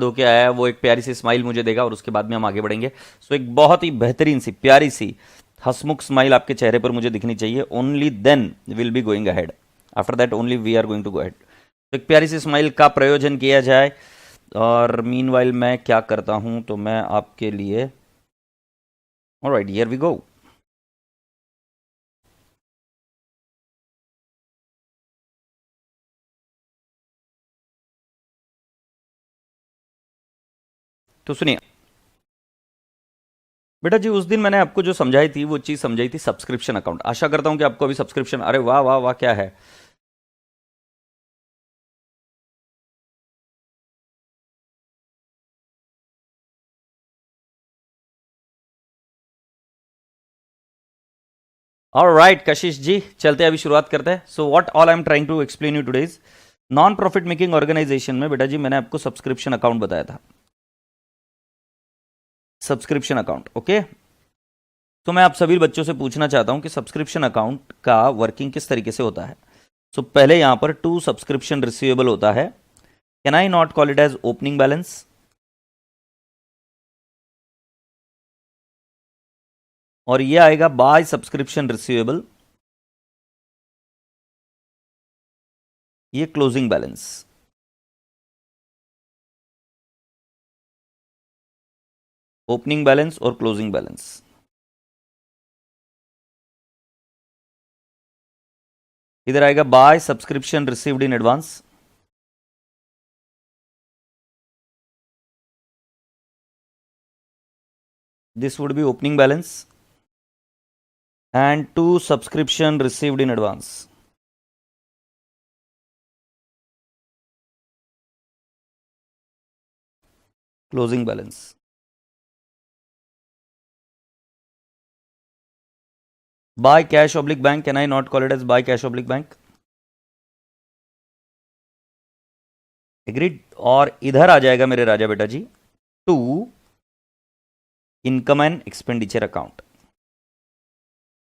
होके आया है वो एक प्यारी सी स्माइल मुझे देगा और उसके बाद में हम आगे बढ़ेंगे। सो एक बहुत ही बेहतरीन सी प्यारी सी हंसमुख स्माइल आपके चेहरे पर मुझे दिखनी चाहिए, only then will be going ahead, after that only we are going to go ahead. तो एक प्यारी सी स्माइल का प्रयोजन किया जाए। और मीनवाइल मैं क्या करता हूं, तो मैं आपके लिए, ऑलराइट हियर वी गो। तो सुनिए बेटा जी, उस दिन मैंने आपको जो समझाई थी वो चीज समझाई थी सब्सक्रिप्शन अकाउंट। आशा करता हूं कि आपको अभी सब्सक्रिप्शन, अरे वाह वाह वाह क्या है। ऑलराइट कशिश जी, चलते हैं अभी शुरुआत करते हैं। So what all I am trying to explain you today is, non profit making organisation में बेटा जी मैंने आपको सब्सक्रिप्शन अकाउंट बताया था, सब्सक्रिप्शन अकाउंट। ओके, तो मैं आप सभी बच्चों से पूछना चाहता हूं कि सब्सक्रिप्शन अकाउंट का वर्किंग किस तरीके से होता है। सो पहले यहां पर टू सब्सक्रिप्शन रिसीवेबल होता है, can I not call it as opening balance, और ये आएगा बाय सब्सक्रिप्शन रिसीवेबल, ये क्लोजिंग बैलेंस। ओपनिंग बैलेंस और क्लोजिंग बैलेंस। इधर आएगा by subscription received in advance, this would be opening balance, and two subscription received in advance, closing balance. Buy cash oblique bank, can I not call it as buy cash oblique bank? Agreed. और इधर आ जाएगा मेरे राजा बेटा जी to income and expenditure account.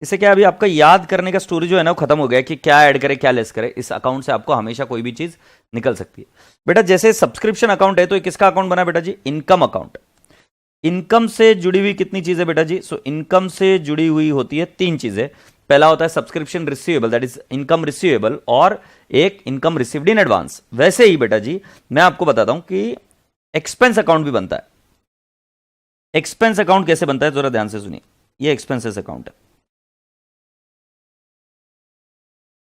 इससे क्या अभी आपका याद करने का स्टोरी जो है ना वो खत्म हो गया कि क्या ऐड करे क्या लेस करे। इस अकाउंट से आपको हमेशा कोई भी चीज निकल सकती है। बेटा जैसे सब्सक्रिप्शन अकाउंट है तो किसका अकाउंट बना बेटा जी, इनकम अकाउंट। इनकम से जुड़ी हुई कितनी चीजें बेटा जी, सो इनकम से जुड़ी हुई होती है तीन चीजें। पहला होता है subscription receivable, that is income receivable, और एक इनकम रिसीव्ड इन एडवांस। वैसे ही बेटा जी मैं आपको बताता हूं कि एक्सपेंस अकाउंट भी बनता है। एक्सपेंस अकाउंट कैसे बनता है जरा ध्यान से सुनिए, ये एक्सपेंसेस अकाउंट है।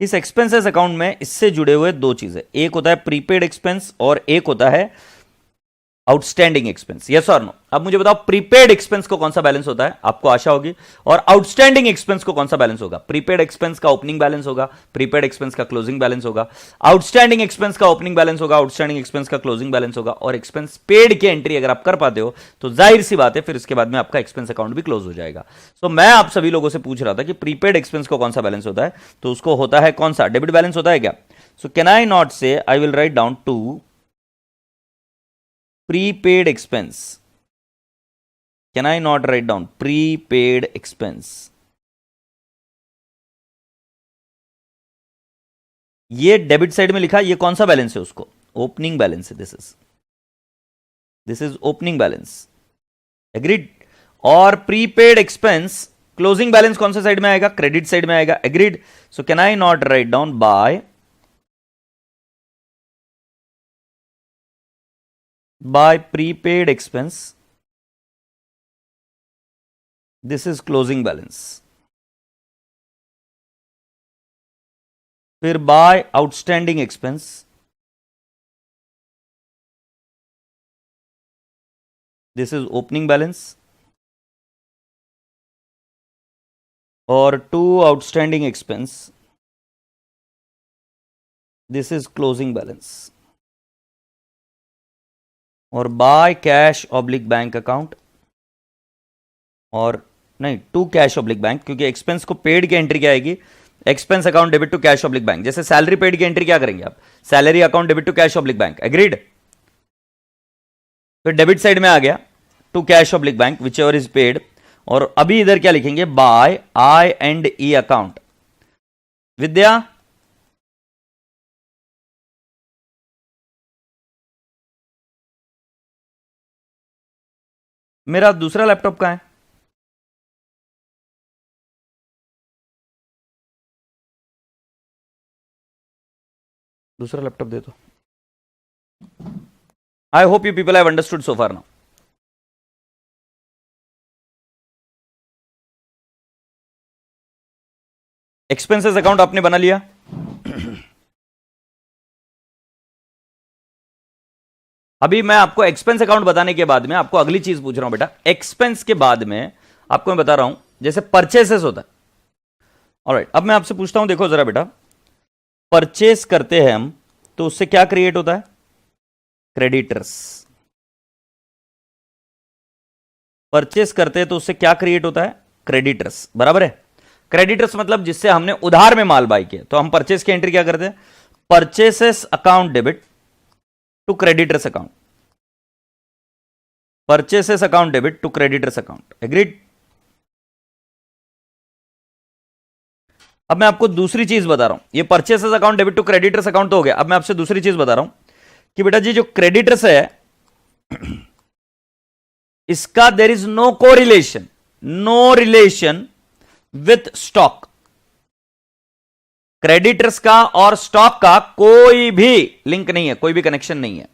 इस एक्सपेंसेस अकाउंट में इससे जुड़े हुए दो चीजें, एक होता है प्रीपेड एक्सपेंस और एक होता है आउटस्टैंडिंग एक्सपेंस। यस और नो? अब मुझे बताओ प्रीपेड एक्सपेंस को कौन सा बैलेंस होता है, आपको आशा होगी, और आउटस्टैंडिंग एक्सपेंस को कौन सा बैलेंस होगा। प्रीपेड एक्सपेंस का ओपनिंग बैलेंस होगा, प्रीपेड एक्सपेंस का क्लोजिंग बैलेंस होगा, आउटस्टैंडिंग एक्सपेंस का ओपनिंग बैलेंस होगा, आउटस्टैंडिंग एक्सपेंस का क्लोजिंग बैलेंस होगा। और एक्सपेंस पेड की एंट्री अगर आप कर पाते हो तो जाहिर सी बात है फिर इसके बाद में आपका एक्सपेंस अकाउंट भी क्लोज हो जाएगा। सो मैं आप सभी लोगों से पूछ रहा था कि प्रीपेड एक्सपेंस को कौन सा बैलेंस होता है, तो उसको होता है कौन सा, डेबिट बैलेंस होता है क्या। सो can I not say, I will write down to prepaid expense, can I not write down prepaid expense? ये डेबिट साइड में लिखा, ये कौन सा बैलेंस है, उसको ओपनिंग बैलेंस है। This is opening balance. Agreed. और प्रीपेड एक्सपेंस क्लोजिंग बैलेंस कौन सा साइड में आएगा, क्रेडिट साइड में आएगा। Agreed. So can I not write down by prepaid expense, this is closing balance. फिर by outstanding expense, this is opening balance. और to outstanding expense, this is closing balance. और by cash oblique bank account, और नहीं to cash oblique bank, क्योंकि expense को paid की entry क्या आएगी, expense account debit to cash oblique bank. जैसे सैलरी पेड की एंट्री क्या करेंगे आप, salary account debit to cash oblique bank. Agreed. तो डेबिट साइड में आ गया to cash oblique bank whichever is paid. और अभी इधर क्या लिखेंगे, by I and E account. Vidya मेरा दूसरा लैपटॉप कहां है? दूसरा लैपटॉप दे दो. आई hope you people have understood so far now. Expenses account आपने बना लिया. अभी मैं आपको एक्सपेंस अकाउंट बताने के बाद में आपको अगली चीज पूछ रहा हूं बेटा. एक्सपेंस के बाद में आपको मैं बता रहा हूं जैसे परचेसेस होता है. ऑलराइट, अब मैं आपसे पूछता हूं, देखो जरा बेटा, परचेस करते हैं हम तो उससे क्या क्रिएट होता है? क्रेडिटर्स. परचेस करते हैं तो उससे क्या क्रिएट होता है? क्रेडिटर्स. बराबर है. क्रेडिटर्स मतलब जिससे हमने उधार में माल बाय किया, तो हम परचेस की एंट्री क्या करते हैं? Purchases account debit to creditors account. Purchases account debit to creditors account. Agreed? अब मैं आपको दूसरी चीज बता रहा हूं. ये purchases account debit to creditors account तो हो गया. अब मैं आपसे दूसरी चीज बता रहा हूं कि बेटा जी जो क्रेडिटर्स है इसका there is no correlation with stock. Creditors का और स्टॉक का कोई भी लिंक नहीं है, कोई भी कनेक्शन नहीं है.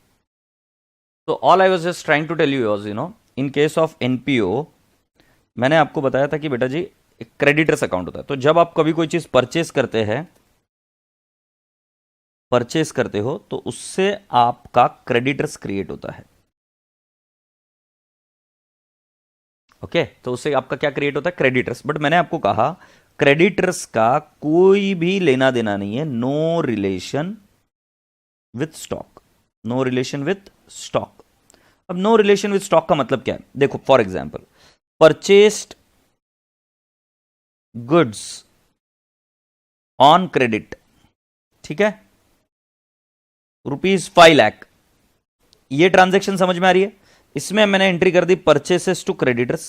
तो all I was just trying to tell you was, in case of NPO मैंने आपको बताया था कि बेटा जी क्रेडिटर्स अकाउंट होता है. तो जब आप कभी कोई चीज परचेस करते हो तो उससे आपका क्रेडिटर्स क्रिएट होता है. ओके, तो उससे आपका क्या क्रिएट होता है? क्रेडिटर्स. बट मैंने आपको कहा क्रेडिटर्स का कोई भी लेना देना नहीं है. No relation with stock. No relation with stock. अब नो रिलेशन विथ स्टॉक का मतलब क्या है? देखो, for example, purchased goods on credit, ठीक है, ₹5 लाख. ये ट्रांजैक्शन समझ में आ रही है? इसमें मैंने एंट्री कर दी परचेसेस टू क्रेडिटर्स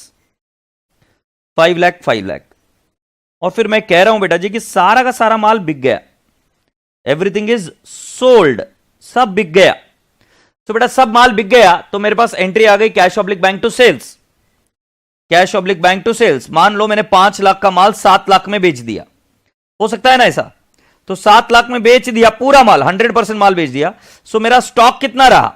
5 लाख. और फिर मैं कह रहा हूं बेटा जी कि सारा का सारा माल बिक गया, एवरीथिंग इज सोल्ड, सब बिक गया. तो बेटा सब माल बिक गया तो मेरे पास एंट्री आ गई cash oblique bank to sales. Cash oblique bank to sales. मान लो मैंने 5 लाख का माल 7 लाख में बेच दिया. हो सकता है ना ऐसा? तो 7 लाख में बेच दिया पूरा माल, 100% माल बेच दिया. सो मेरा स्टॉक कितना रहा?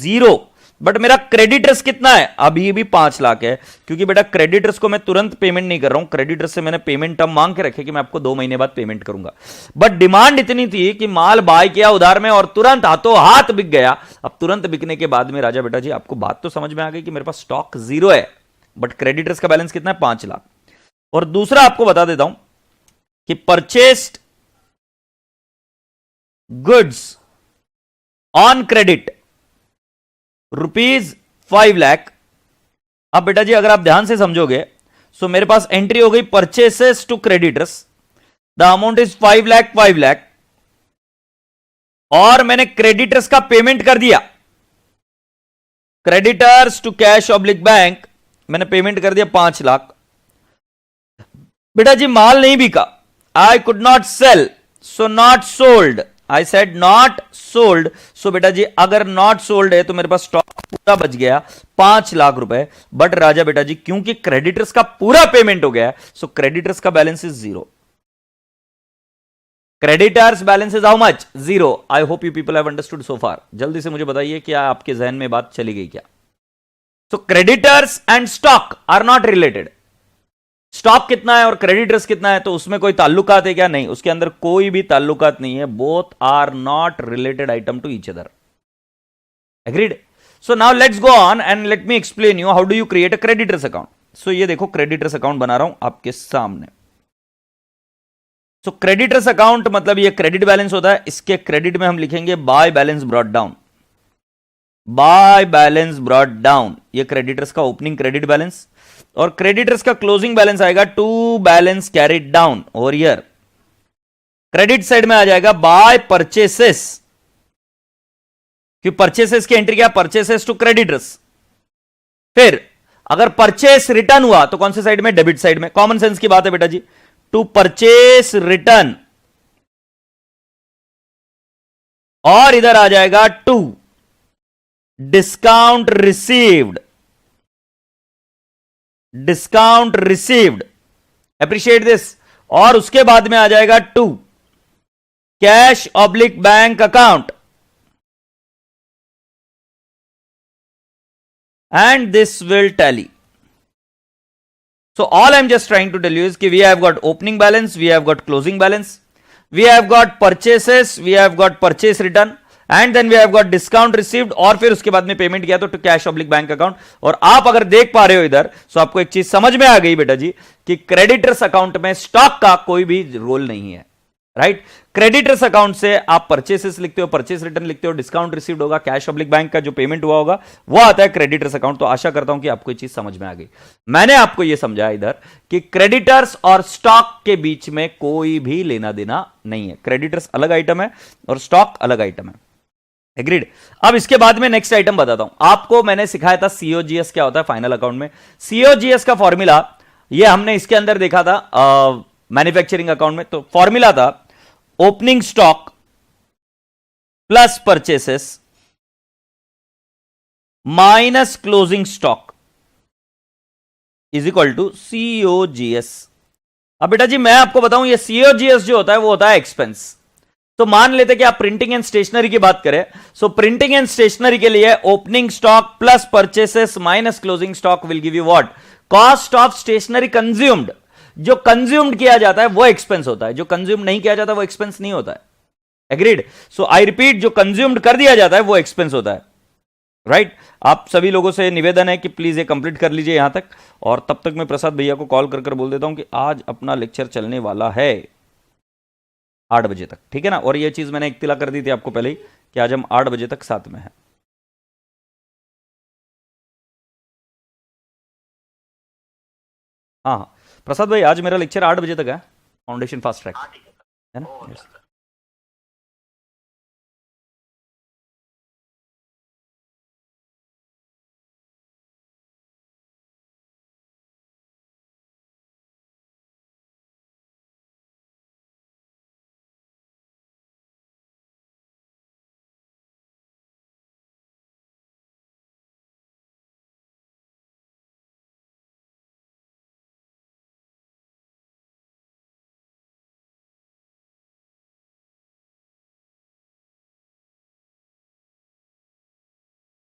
0. बट मेरा क्रेडिटर्स कितना है? अभी भी 5 लाख है, क्योंकि बेटा क्रेडिटर्स को मैं तुरंत पेमेंट नहीं कर रहा हूं. क्रेडिटर्स से मैंने पेमेंट टर्म मांग के रखे कि मैं आपको 2 महीने बाद पेमेंट करूंगा. बट डिमांड इतनी थी कि माल बाय किया उधार में और तुरंत हाथों हाथ बिक गया. अब तुरंत बिकने के बाद में राजा बेटा जी आपको बात तो समझ में आ गई कि मेरे पास स्टॉक 0 है, बट क्रेडिटर्स का बैलेंस कितना है? 5 लाख. और दूसरा आपको बता देता हूं कि purchased goods on credit ₹5 lakh. अब बेटा जी अगर आप ध्यान से समझोगे सो मेरे पास एंट्री हो गई purchases to creditors. The amount is 5 lakh और मैंने क्रेडिटर्स का पेमेंट कर दिया. Creditors to cash oblique bank मैंने पेमेंट कर दिया 5 लाख. बेटा जी माल नहीं बिका, I could not sell, so not sold. I said not sold. So बेटा जी अगर नॉट सोल्ड है तो मेरे पास स्टॉक पूरा बच गया 5 लाख रुपए. बट राजा बेटा जी क्योंकि क्रेडिटर्स का पूरा पेमेंट हो गया, सो क्रेडिटर्स का balance is 0. Creditors balance is how much? 0. I hope you people have understood so far. जल्दी से मुझे बताइए क्या आपके जहन में बात चली गई क्या? So creditors and stock are not related. Stock कितना है और क्रेडिटर्स कितना है तो उसमें कोई ताल्लुकात है क्या? नहीं, उसके अंदर कोई भी ताल्लुकात नहीं है. Both are not related item to each other. Agreed? So now let's go on and let me explain you how do you create a creditors account. So ये देखो क्रेडिटर्स अकाउंट बना रहा हूं आपके सामने. सो क्रेडिटर्स अकाउंट मतलब ये credit balance होता है. इसके क्रेडिट में हम लिखेंगे by balance brought down. By balance brought down, ये क्रेडिटर्स का ओपनिंग क्रेडिट बैलेंस. और क्रेडिटर्स का क्लोजिंग बैलेंस आएगा to balance carried down over here. Credit side में आ जाएगा बाय परचेसेस, कि परचेसेस की एंट्री क्या? Purchases to creditors. फिर अगर परचेस रिटर्न हुआ तो कौन से साइड में? डेबिट साइड में. कॉमन सेंस की बात है बेटा जी. To purchase return. और इधर आ जाएगा to discount received. Discount received, appreciate this, और उसके बाद में आ जाएगा to cash oblique bank account, and this will tally. So all I'm just trying to tell you is कि we have got opening balance, we have got closing balance, we have got purchases, we have got purchase return, and then we have got discount received, और फिर उसके बाद में payment किया तो to cash oblique bank account. और आप अगर देख पा रहे हो इधर, तो आपको एक चीज समझ में आ गई बेटा जी कि क्रेडिटर्स अकाउंट में स्टॉक का कोई भी रोल नहीं है, राइट. क्रेडिटर्स अकाउंट से आप परचेसेस लिखते हो, परचेस रिटर्न लिखते हो, डिस्काउंट रिसीव्ड होगा, कैश ऑब्लिक बैंक का जो पेमेंट हुआ होगा वो आता है क्रेडिटर्स अकाउंट. तो आशा करता हूं कि आपको ये चीज समझ में आ गई. मैंने आपको ये समझाया इधर कि क्रेडिटर्स और स्टॉक के बीच में कोई भी लेना देना नहीं है. क्रेडिटर्स अलग आइटम है और स्टॉक अलग आइटम है. एग्रीड. अब इसके बाद में नेक्स्ट आइटम बताता हूं आपको. मैंने सिखाया था सीओजीएस क्या होता है फाइनल अकाउंट में. सीओजीएस का फॉर्मूला ये हमने इसके अंदर देखा था मैन्युफैक्चरिंग अकाउंट में. तो फॉर्मूला था opening stock plus purchases minus closing stock is equal to COGS. अब बेटा जी मैं आपको बताऊं ये सीओजीएस जो होता है वो होता है एक्सपेंस. तो मान लेते कि आप प्रिंटिंग एंड स्टेशनरी की बात करें. सो प्रिंटिंग एंड स्टेशनरी के लिए opening stock plus purchases minus closing stock will give you what, cost of stationery consumed. जो कंज्यूम्ड किया जाता है वो एक्सपेंस होता है, जो कंज्यूम नहीं किया जाता वो एक्सपेंस नहीं होता है. एग्रीड. सो आई रिपीट, जो कंज्यूम्ड कर दिया जाता है वो एक्सपेंस होता है, राइट. आप सभी लोगों से निवेदन है कि प्लीज ये कंप्लीट कर लीजिए यहां तक, और तब तक मैं प्रसाद भैया को कॉल कर बोल देता हूं कि आज अपना लेक्चर चलने वाला है 8 बजे तक, ठीक है ना. और ये चीज मैंने इत्तिला कर दी थी आपको पहले ही कि आज हम 8 बजे तक साथ में हैं. हाँ हाँ प्रसाद भाई, आज मेरा लेक्चर 8 बजे तक है, फाउंडेशन फास्ट ट्रैक, है ना. yes.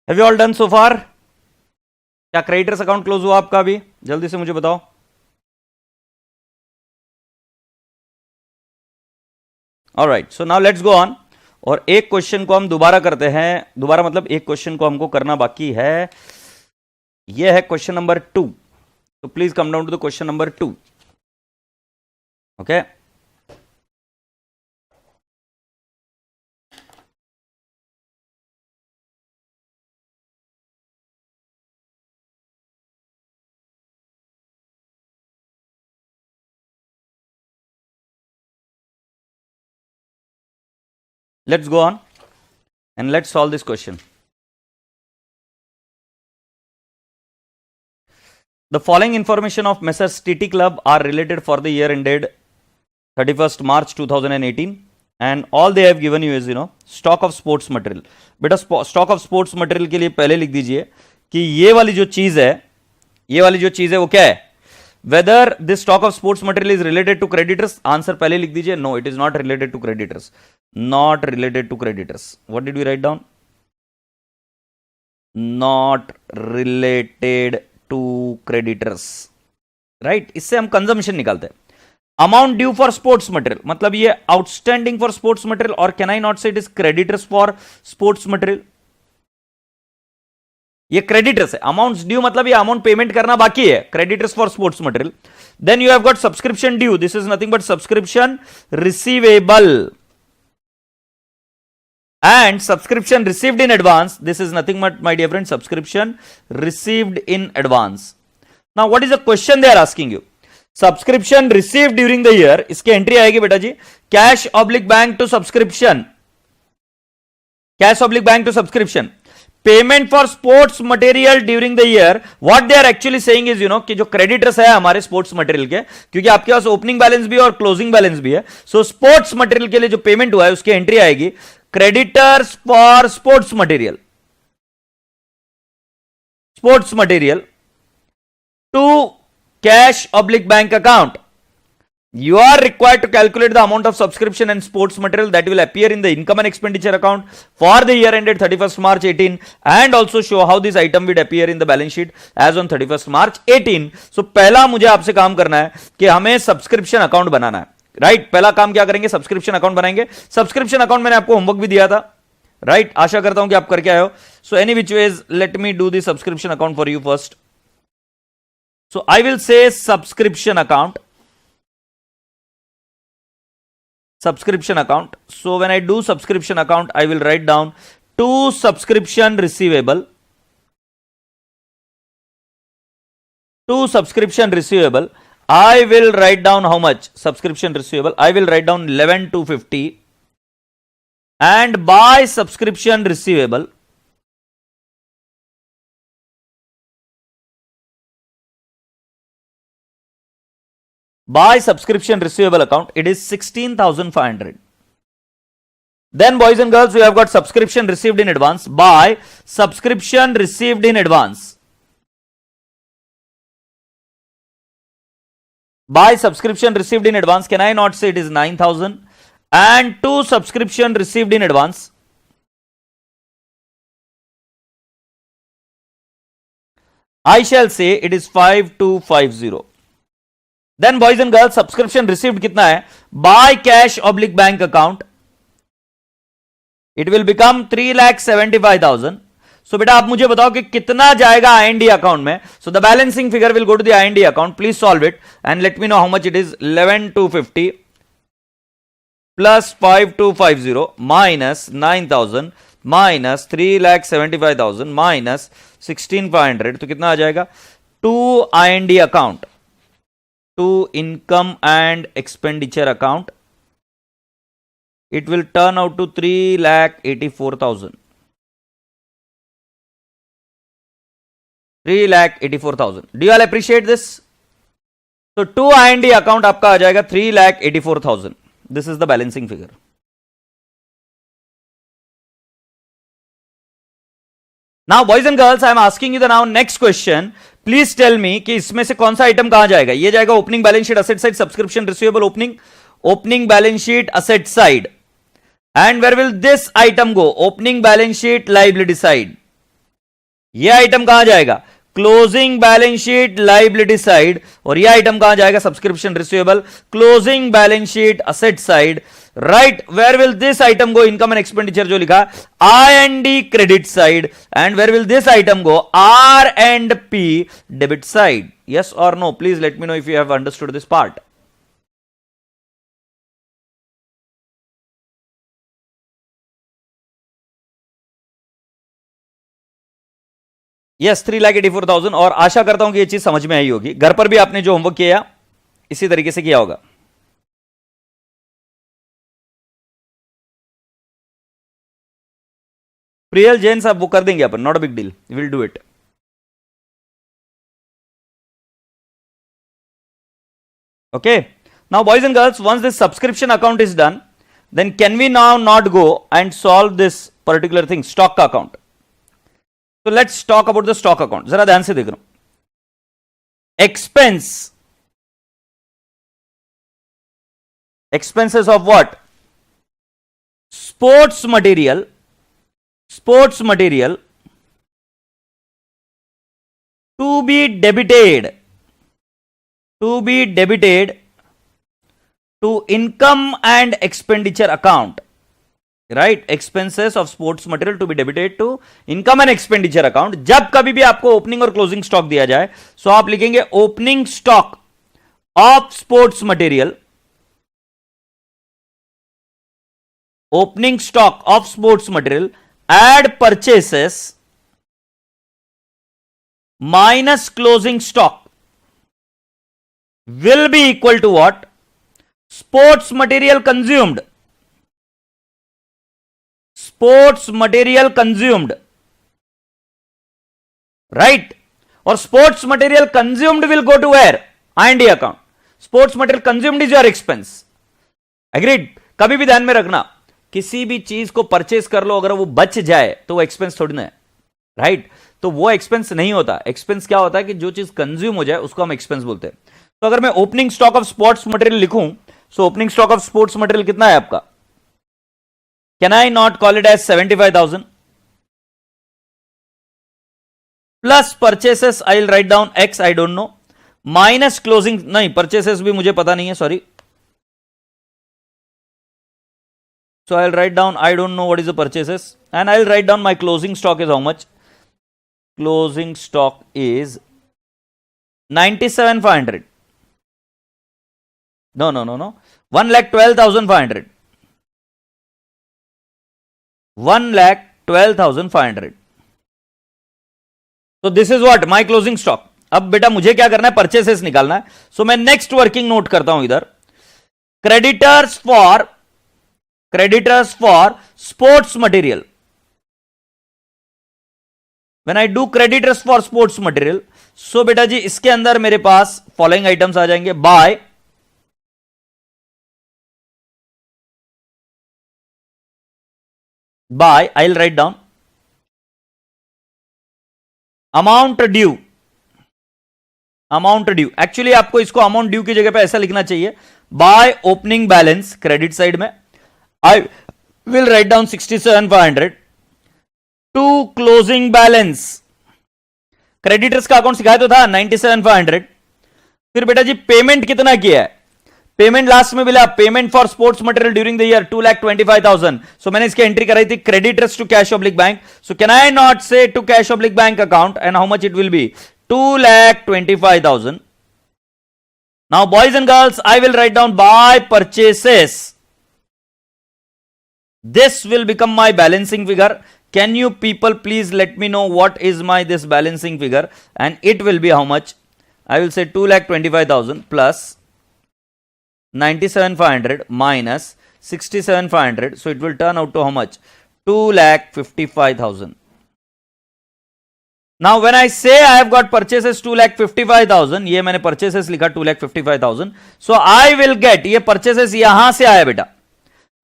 Have you all done so far? क्या क्रेडिटर्स अकाउंट क्लोज हुआ आपका अभी? जल्दी से मुझे बताओ. Alright, so now let's go on. और एक क्वेश्चन को हम दोबारा करते हैं. दोबारा मतलब एक क्वेश्चन को हमको करना बाकी है. यह है क्वेश्चन नंबर 2. तो please come down to the question number 2. Okay. Let's go on and let's solve this question. The following information of Messrs TT Club are related for the year ended 31st March 2018, and all they have given you is stock of sports material. बेटा stock of sports material के लिए पहले लिख दीजिए कि ये वाली जो चीज है वो क्या है. Whether this stock of sports material is related to creditors, answer पहले लिख दीजिए. No, it is not related to creditors. Not related to creditors. What did we write down? Not related to creditors. Right? इससे हम consumption निकालते हैं. Amount due for sports material, मतलब ये outstanding for sports material, और can I not say it is creditors for sports material. ये creditors है. Amounts due मतलब ये अमाउंट पेमेंट करना बाकी है, creditors for sports material. Then you have got subscription due. This is nothing but subscription receivable. And subscription received in advance, this is nothing but, my dear friend, subscription received in advance. Now what is the question they are asking you? Subscription received during the year, इसके एंट्री आएगी बेटा जी cash oblique bank to subscription. Cash oblique bank to subscription. Payment for sports material during the year. What they are actually saying is कि जो creditors है हमारे sports material के, क्योंकि आपके पास ओपनिंग बैलेंस भी है और क्लोजिंग बैलेंस भी है. सो स्पोर्ट्स मटेरियल के लिए जो पेमेंट हुआ है उसकी एंट्री आएगी creditors for sports material. Sports material to cash oblique bank account, you are required to calculate the amount of subscription and sports material that will appear in the income and expenditure account for the year ended 31st March 18 and also show how this item will appear in the balance sheet as on 31st March 18. So पहला मुझे आपसे काम करना है कि हमें subscription account बनाना है, right? पहला काम क्या करेंगे? सब्सक्रिप्शन अकाउंट बनाएंगे. सब्सक्रिप्शन अकाउंट मैंने आपको होमवर्क भी दिया था, राइट? आशा करता हूं कि आप करके आए हो. So any which ways let me do the subscription account for you first. So I will से subscription account. Subscription account. So when I do subscription account, I will write down to subscription receivable. To subscription receivable, I will write down how much? Subscription receivable, I will write down 11,250. And by subscription receivable, by subscription receivable account, it is 16,500. Then boys and girls, we have got subscription received in advance. By subscription received in advance, by subscription received in advance, can I not say it is 9,000? And to subscription received in advance, I shall say it is 5250. Then boys and girls, subscription received कितना है? By cash oblique bank account, it will become 3,75,000. So बेटा आप मुझे बताओ कि कितना जाएगा IND account में. So the balancing figure will go to the IND account. Please solve it and let me know how much it is. 11,250 plus 5250 minus 9,000 minus 3,75,000 minus 16,500. तो कितना आ जाएगा? To IND account, to income and expenditure account, it will turn out to 3,84,000. 3,84,000. Do you all appreciate this? So to IND account आपका आ जाएगा 3,84,000. This is the balancing figure. Now boys and girls, I am asking you the now next question. Please tell me कि इसमें से कौन सा item कहां जाएगा? ये जाएगा opening balance sheet asset side, subscription receivable opening balance sheet asset side. And where will this item go? Opening balance sheet liability side. ये आइटम कहां जाएगा? Closing balance sheet liability side. और ये आइटम कहां जाएगा? Subscription receivable closing balance sheet asset side. Right, where will this item go? Income and expenditure जो लिखा IND credit side. And where will this item go? R&P debit side. Yes और no? Please let me know if you have understood this part. Yes, 3,84,000. और आशा करता हूं कि यह चीज समझ में आई होगी. घर पर भी आपने जो होमवर्क किया इसी तरीके से किया होगा. प्रियल जैन साहब वो कर देंगे अपन, not a big deal, will do it. Okay, now boys and girls, once this subscription account is done, then can we now not go and solve this particular thing, stock account? So let's talk about the stock account. जरा ध्यान से देख रहा हूं. expenses of what? Sports material to be debited to income and expenditure account. Right, expenses of sports material to be debited to income and expenditure account. जब कभी भी आपको ओपनिंग और क्लोजिंग स्टॉक दिया जाए, सो आप लिखेंगे opening stock of sports material, opening stock of sports material add purchases minus closing stock will be equal to what? Sports material consumed. Right? Or sports material consumed will go to where? IND account. Sports material consumed is your expense. Agreed? कभी भी ध्यान में रखना, किसी भी चीज को purchase कर लो, अगर वो बच जाए तो वो एक्सपेंस थोड़ी ना है. राइट? तो वो एक्सपेंस नहीं होता। एक्सपेंस क्या होता है कि जो चीज कंज्यूम हो जाए उसको हम एक्सपेंस बोलते हैं। तो अगर मैं opening stock of sports material लिखूं, so opening stock of sports material कितना है आपका? Can I not call it as 75,000 plus purchases, I will write down x, I don't know, minus closing, नहीं परचेसेस भी मुझे पता नहीं है, sorry, so I'll write down, I don't know what is the purchases, and I'll write down my closing stock is how much. Closing stock is 97,500. No, 1,12,500. 1,12,500. So this is what my closing stock. अब बेटा मुझे क्या करना है, purchases निकालना है। सो मैं next working note करता हूं इधर, creditors for sports material. When I do creditors for sports material, so बेटा जी इसके अंदर मेरे पास फॉलोइंग आइटम्स आ जाएंगे। By I will write down amount due. Actually आपको इसको अमाउंट ड्यू की जगह पे ऐसा लिखना चाहिए, by opening balance credit side में I will write down 67,500 to closing balance. Creditors का अकाउंट सिखाया तो था 97,500। फिर बेटा जी पेमेंट कितना किया है, पेमेंट लास्ट में मिला, payment for sports material during the year 2,25,000। So मैंने इसकी एंट्री कराई थी creditors to cash oblique bank. So can I not say to cash oblique bank account and how much it will be 2,25,000। Now boys and girls I will write down by purchases, this will become my balancing figure. Can you people please let me know what is my this balancing figure, and it will be how much? I will say 2,25,000 plus 97,500 minus 67,500, so it will turn out to how much? 2,55,000. Now when I say I have got purchases 2,55,000, ये मैंने purchases लिखा 2,55,000, so I will get, ये purchases यहां से आया बेटा,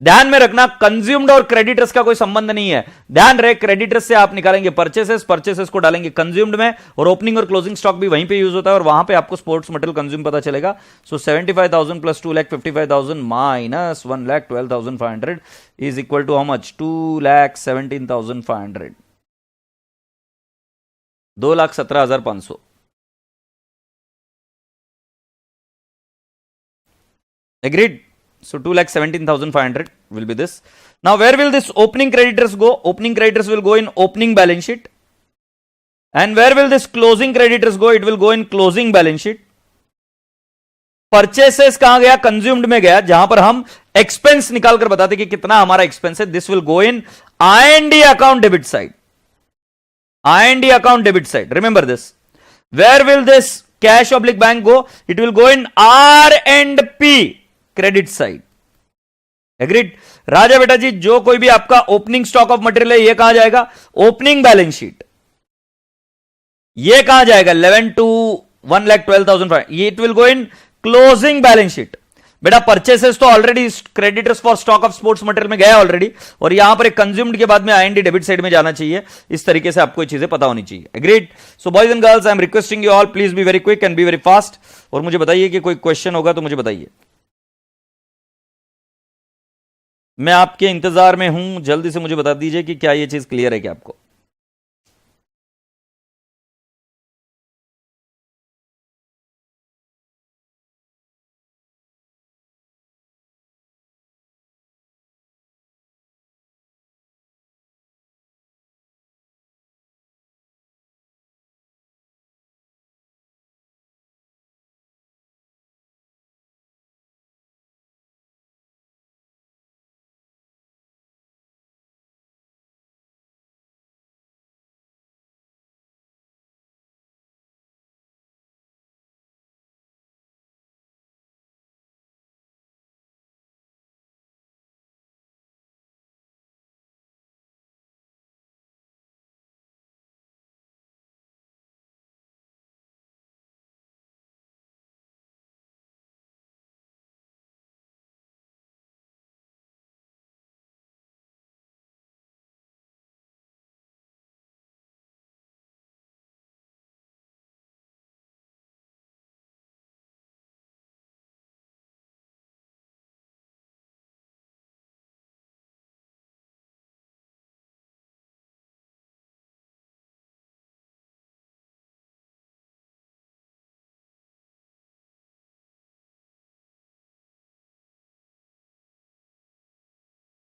ध्यान में रखना कंज्यूम्ड और क्रेडिटर्स का कोई संबंध नहीं है। ध्यान रहे क्रेडिटर्स से आप निकालेंगे परचेसेस को डालेंगे कंज्यूम्ड में, और ओपनिंग और क्लोजिंग स्टॉक भी वहीं पे यूज होता है, और वहां पे आपको स्पोर्ट्स मटेरियल कंज्यूम पता चलेगा। So 75,000 plus 2,55,000 minus 1,12,500 is equal to how much? 2,17,500, 2,17,500। Agreed? So 2,17,500 will be this. Now where will this opening creditors go? Opening creditors will go in opening balance sheet. And where will this closing creditors go? It will go in closing balance sheet. Purchases कहां गया? Consumed में गया, जहां पर हम expense निकाल कर बताते कि कितना हमारा expense है. This will go in I&D account debit side. I&D account debit side. Remember this. Where will this cash oblique bank go? It will go in R&P. Credit side. Agreed? राजा बेटा जी जो कोई भी आपका ओपनिंग स्टॉक ऑफ मटेरियल है ये कहां जाएगा? Opening balance sheet. ये कहां जाएगा? 11 to 1,12,500, ये it will go in closing balance sheet. बेटा परचेसेस तो already creditors for stock of sports material में गया ऑलरेडी, और यहां पर एक कंज्यूम्ड के बाद में I&D डेबिट साइड में जाना चाहिए। इस तरीके से आपको ये चीजें पता होनी चाहिए। Agreed? So boys and girls I am requesting you all please be very quick and be very fast, और मुझे बताइए कि कोई क्वेश्चन होगा तो मुझे बताइए, मैं आपके इंतजार में हूं। जल्दी से मुझे बता दीजिए कि क्या ये चीज क्लियर है क्या आपको।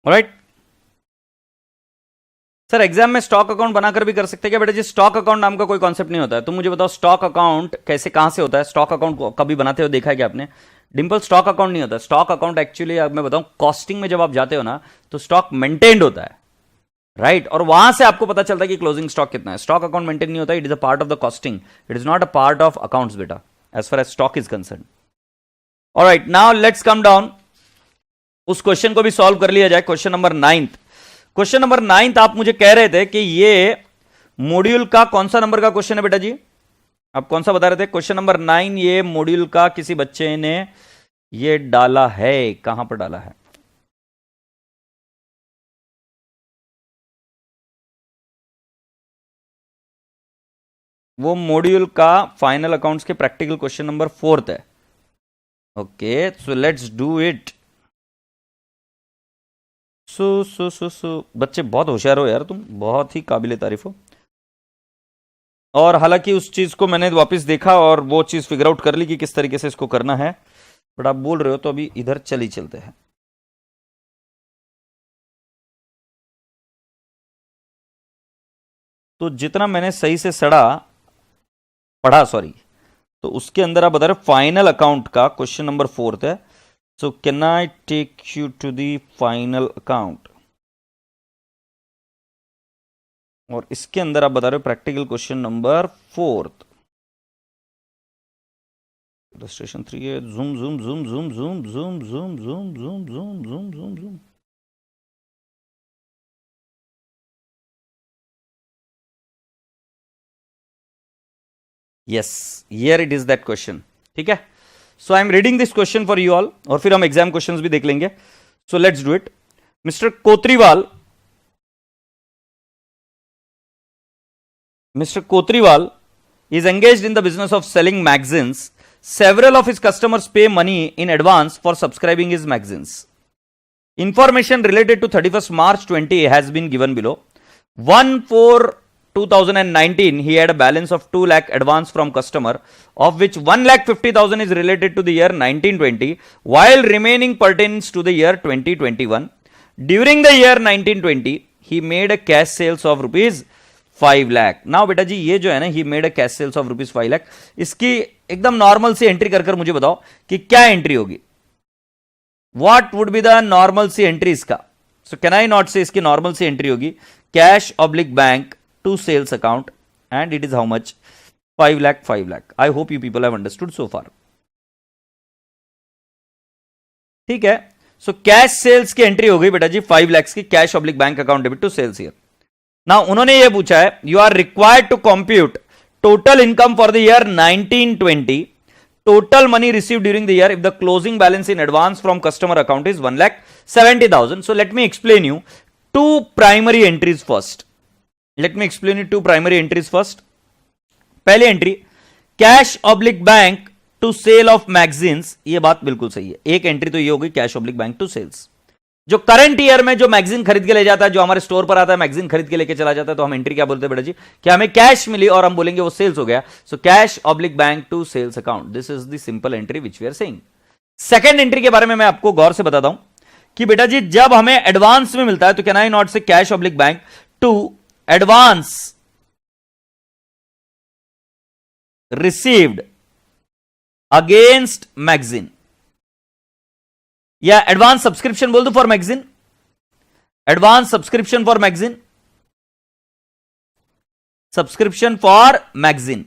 ऑलराइट सर, एग्जाम में स्टॉक अकाउंट बनाकर भी कर सकते हैं क्या? बेटा जी, स्टॉक अकाउंट नाम का कोई कॉन्सेप्ट नहीं होता है। तुम मुझे बताओ स्टॉक अकाउंट कैसे, कहां से होता है? स्टॉक अकाउंट कभी बनाते हो देखा है क्या आपने? डिंपल, स्टॉक अकाउंट नहीं होता। स्टॉक अकाउंट एक्चुअली मैं बताऊं, कॉस्टिंग में जब आप जाते हो ना तो स्टॉक मेंटेन्ड होता है, राइट? और वहां से आपको पता चलता है कि क्लोजिंग स्टॉक कितना है। स्टॉक अकाउंट मेंटेन नहीं होता, it is a part of the costing, it is not a part of accounts बेटा, as far as stock is concern. Alright, now let's come down, उस क्वेश्चन को भी solve कर लिया जाए। Question number 9। क्वेश्चन नंबर 9 आप मुझे कह रहे थे कि ये मॉड्यूल का कौन सा नंबर का क्वेश्चन है बेटा जी? आप कौन सा बता रहे थे? क्वेश्चन नंबर 9 ये मॉड्यूल का किसी बच्चे ने ये डाला है, कहां पर डाला है? वो मॉड्यूल का फाइनल अकाउंट्स के प्रैक्टिकल क्वेश्चन नंबर 4 है। Okay, so let's do it. सो बच्चे बहुत होशियार हो यार, तुम बहुत ही काबिले तारीफ हो। और हालांकि उस चीज को मैंने वापस देखा और वो चीज फिगर आउट कर ली कि किस तरीके से इसको करना है, बट आप बोल रहे हो तो अभी इधर चलते हैं। तो जितना मैंने सही से पढ़ा, तो उसके अंदर आप बता रहे फाइनल अकाउंट का क्वेश्चन नंबर 4 है। So can I take you to the final account, और इसके अंदर आप बता रहे हो प्रैक्टिकल क्वेश्चन नंबर 4। इलस्ट्रेशन 3 है। Zoom zoom zoom zoom zoom zoom zoom zoom zoom zoom zoom zoom zoom. Yes, here it is that question. ठीक है, so I am reading this question for you all, और फिर हम exam questions भी देख लेंगे। So let's do it. Mister Kotriwal is engaged in the business of selling magazines. Several of his customers pay money in advance for subscribing his magazines. Information related to 31st March 20 has been given below. 1/4/2019 he had a balance of 2 lakh advance from customer, of which 1,50,000 is related to the year 1920, while remaining pertains to the year 2021. During the year 1920 he made a cash sales of rupees 5 lakh. Now बेटा जी, ये जो है ना, he made a cash sales of rupees 5 lakh, इसकी एकदम normal C entry कर मुझे बताओ कि क्या एंट्री होगी? What would be the normal C entry इसका? So can I not say इसकी नॉर्मल सी एंट्री होगी cash oblique bank to sales account, and it is how much? 5 lakh 5 lakh. I hope you people have understood so far. ठीक है, so cash sales की entry हो गई बेटा जी 5 लाख की, cash oblique bank account debit to sales here. Now उन्होंने ये पूछा है, you are required to compute total income for the year 1920, total money receive during the year if the closing balance in advance from customer account is 1,70,000. So let me explain you two primary entries first. Let me explain you two primary entries first. पहली entry, cash oblique bank to sale of magazines, ये बात बिल्कुल सही है। एक entry तो ये होगी cash oblique bank to sales. जो करंट ईयर में जो मैगजीन खरीद के ले जाता है, जो हमारे स्टोर पर आता है मैगजीन खरीद के लेके चला जाता है, तो हम एंट्री क्या बोलते हैं बेटा जी? कि हमें कैश मिली और हम बोलेंगे वो सेल्स हो गया। So cash oblique bank to sales account, this is the simple entry which we are saying. Second entry के बारे में मैं आपको गौर से बताता हूं कि बेटा जी, जब हमें एडवांस में मिलता है तो can I not say cash oblique bank to advance received against magazine, या एडवांस सब्सक्रिप्शन बोल दो for magazine, advance subscription for magazine, subscription for magazine.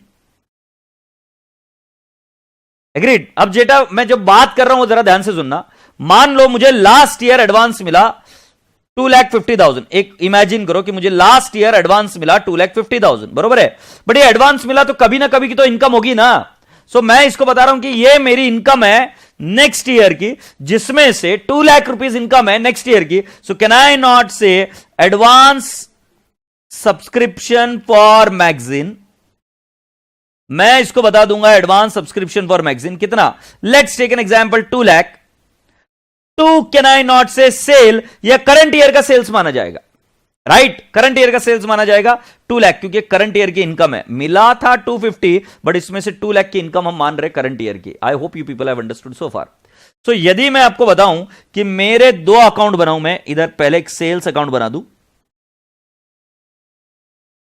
Agreed? अब जेटा मैं जो बात कर रहा हूं वो जरा ध्यान से सुनना। मान लो मुझे लास्ट ईयर एडवांस मिला 2,50,000। एक इमेजिन करो कि मुझे लास्ट ईयर एडवांस मिला 2,50,000, बरोबर है? बट ये एडवांस मिला तो कभी ना कभी की तो इनकम होगी ना। सो मैं इसको बता रहा हूं कि ये मेरी इनकम है नेक्स्ट ईयर की, जिसमें से 2 लाख रुपीज इनकम है नेक्स्ट ईयर की। So can I not say advance subscription for magazine, मैं इसको बता दूंगा एडवांस सब्सक्रिप्शन फॉर मैगजीन कितना? Let's take an example 2 lakh. 2 can I not say sale, या करंट ईयर का सेल्स माना जाएगा। राइट, करंट ईयर का सेल्स माना जाएगा 2 लाख, क्योंकि करंट ईयर की इनकम है। मिला था 250, बट इसमें से 2 लाख की इनकम हम मान रहे करंट ईयर की। I hope you people have understood so far. तो यदि मैं आपको बताऊं कि मेरे 2 अकाउंट बनाऊं, मैं इधर पहले एक सेल्स अकाउंट बना दूं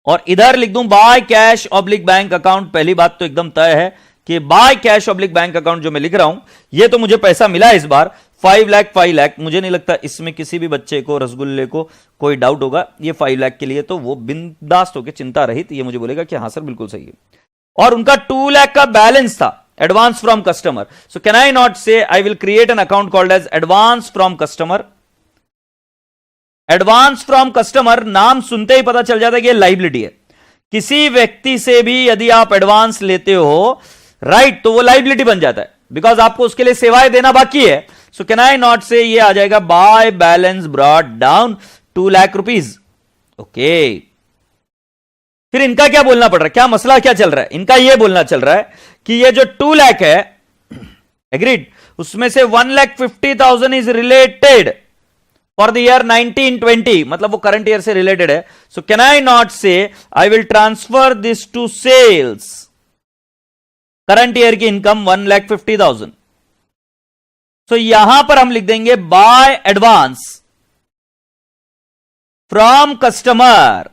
और इधर लिख दूं bye cash oblique bank account. पहली बात तो एकदम तय है कि bye cash oblique bank account जो मैं लिख रहा हूं, ये तो मुझे पैसा मिला इस बार 5 लाख 5 लाख। मुझे नहीं लगता इसमें किसी भी बच्चे को, रसगुल्ले को कोई डाउट होगा। ये 5 लाख के लिए तो वो बिंदास्त होकर चिंता रहित ये मुझे बोलेगा कि हां सर बिल्कुल सही है। और उनका 2 लाख का बैलेंस था advance from customer. So can I not say I will create an account called as advance from customer. Advance from customer नाम सुनते ही पता चल जाता है कि ये लाइबिलिटी है। किसी व्यक्ति से भी यदि आप एडवांस लेते हो, राइट, तो वो लाइबिलिटी बन जाता है, बिकॉज आपको उसके लिए सेवाएं देना बाकी है। सो कैन आई नॉट से ये आ जाएगा bye balance brought down 2 lakh rupees. Okay, फिर इनका क्या बोलना पड़ रहा है, क्या मसला क्या चल रहा है? इनका ये बोलना चल रहा है कि ये जो 2 लाख है, एग्रीड, उसमें से 1,50,000 is related for the year 1920, मतलब वो करंट ईयर से रिलेटेड है। So can I not say I will transfer this to sales. Current year की इनकम 1,50,000। सो यहां पर हम लिख देंगे by advance from customer,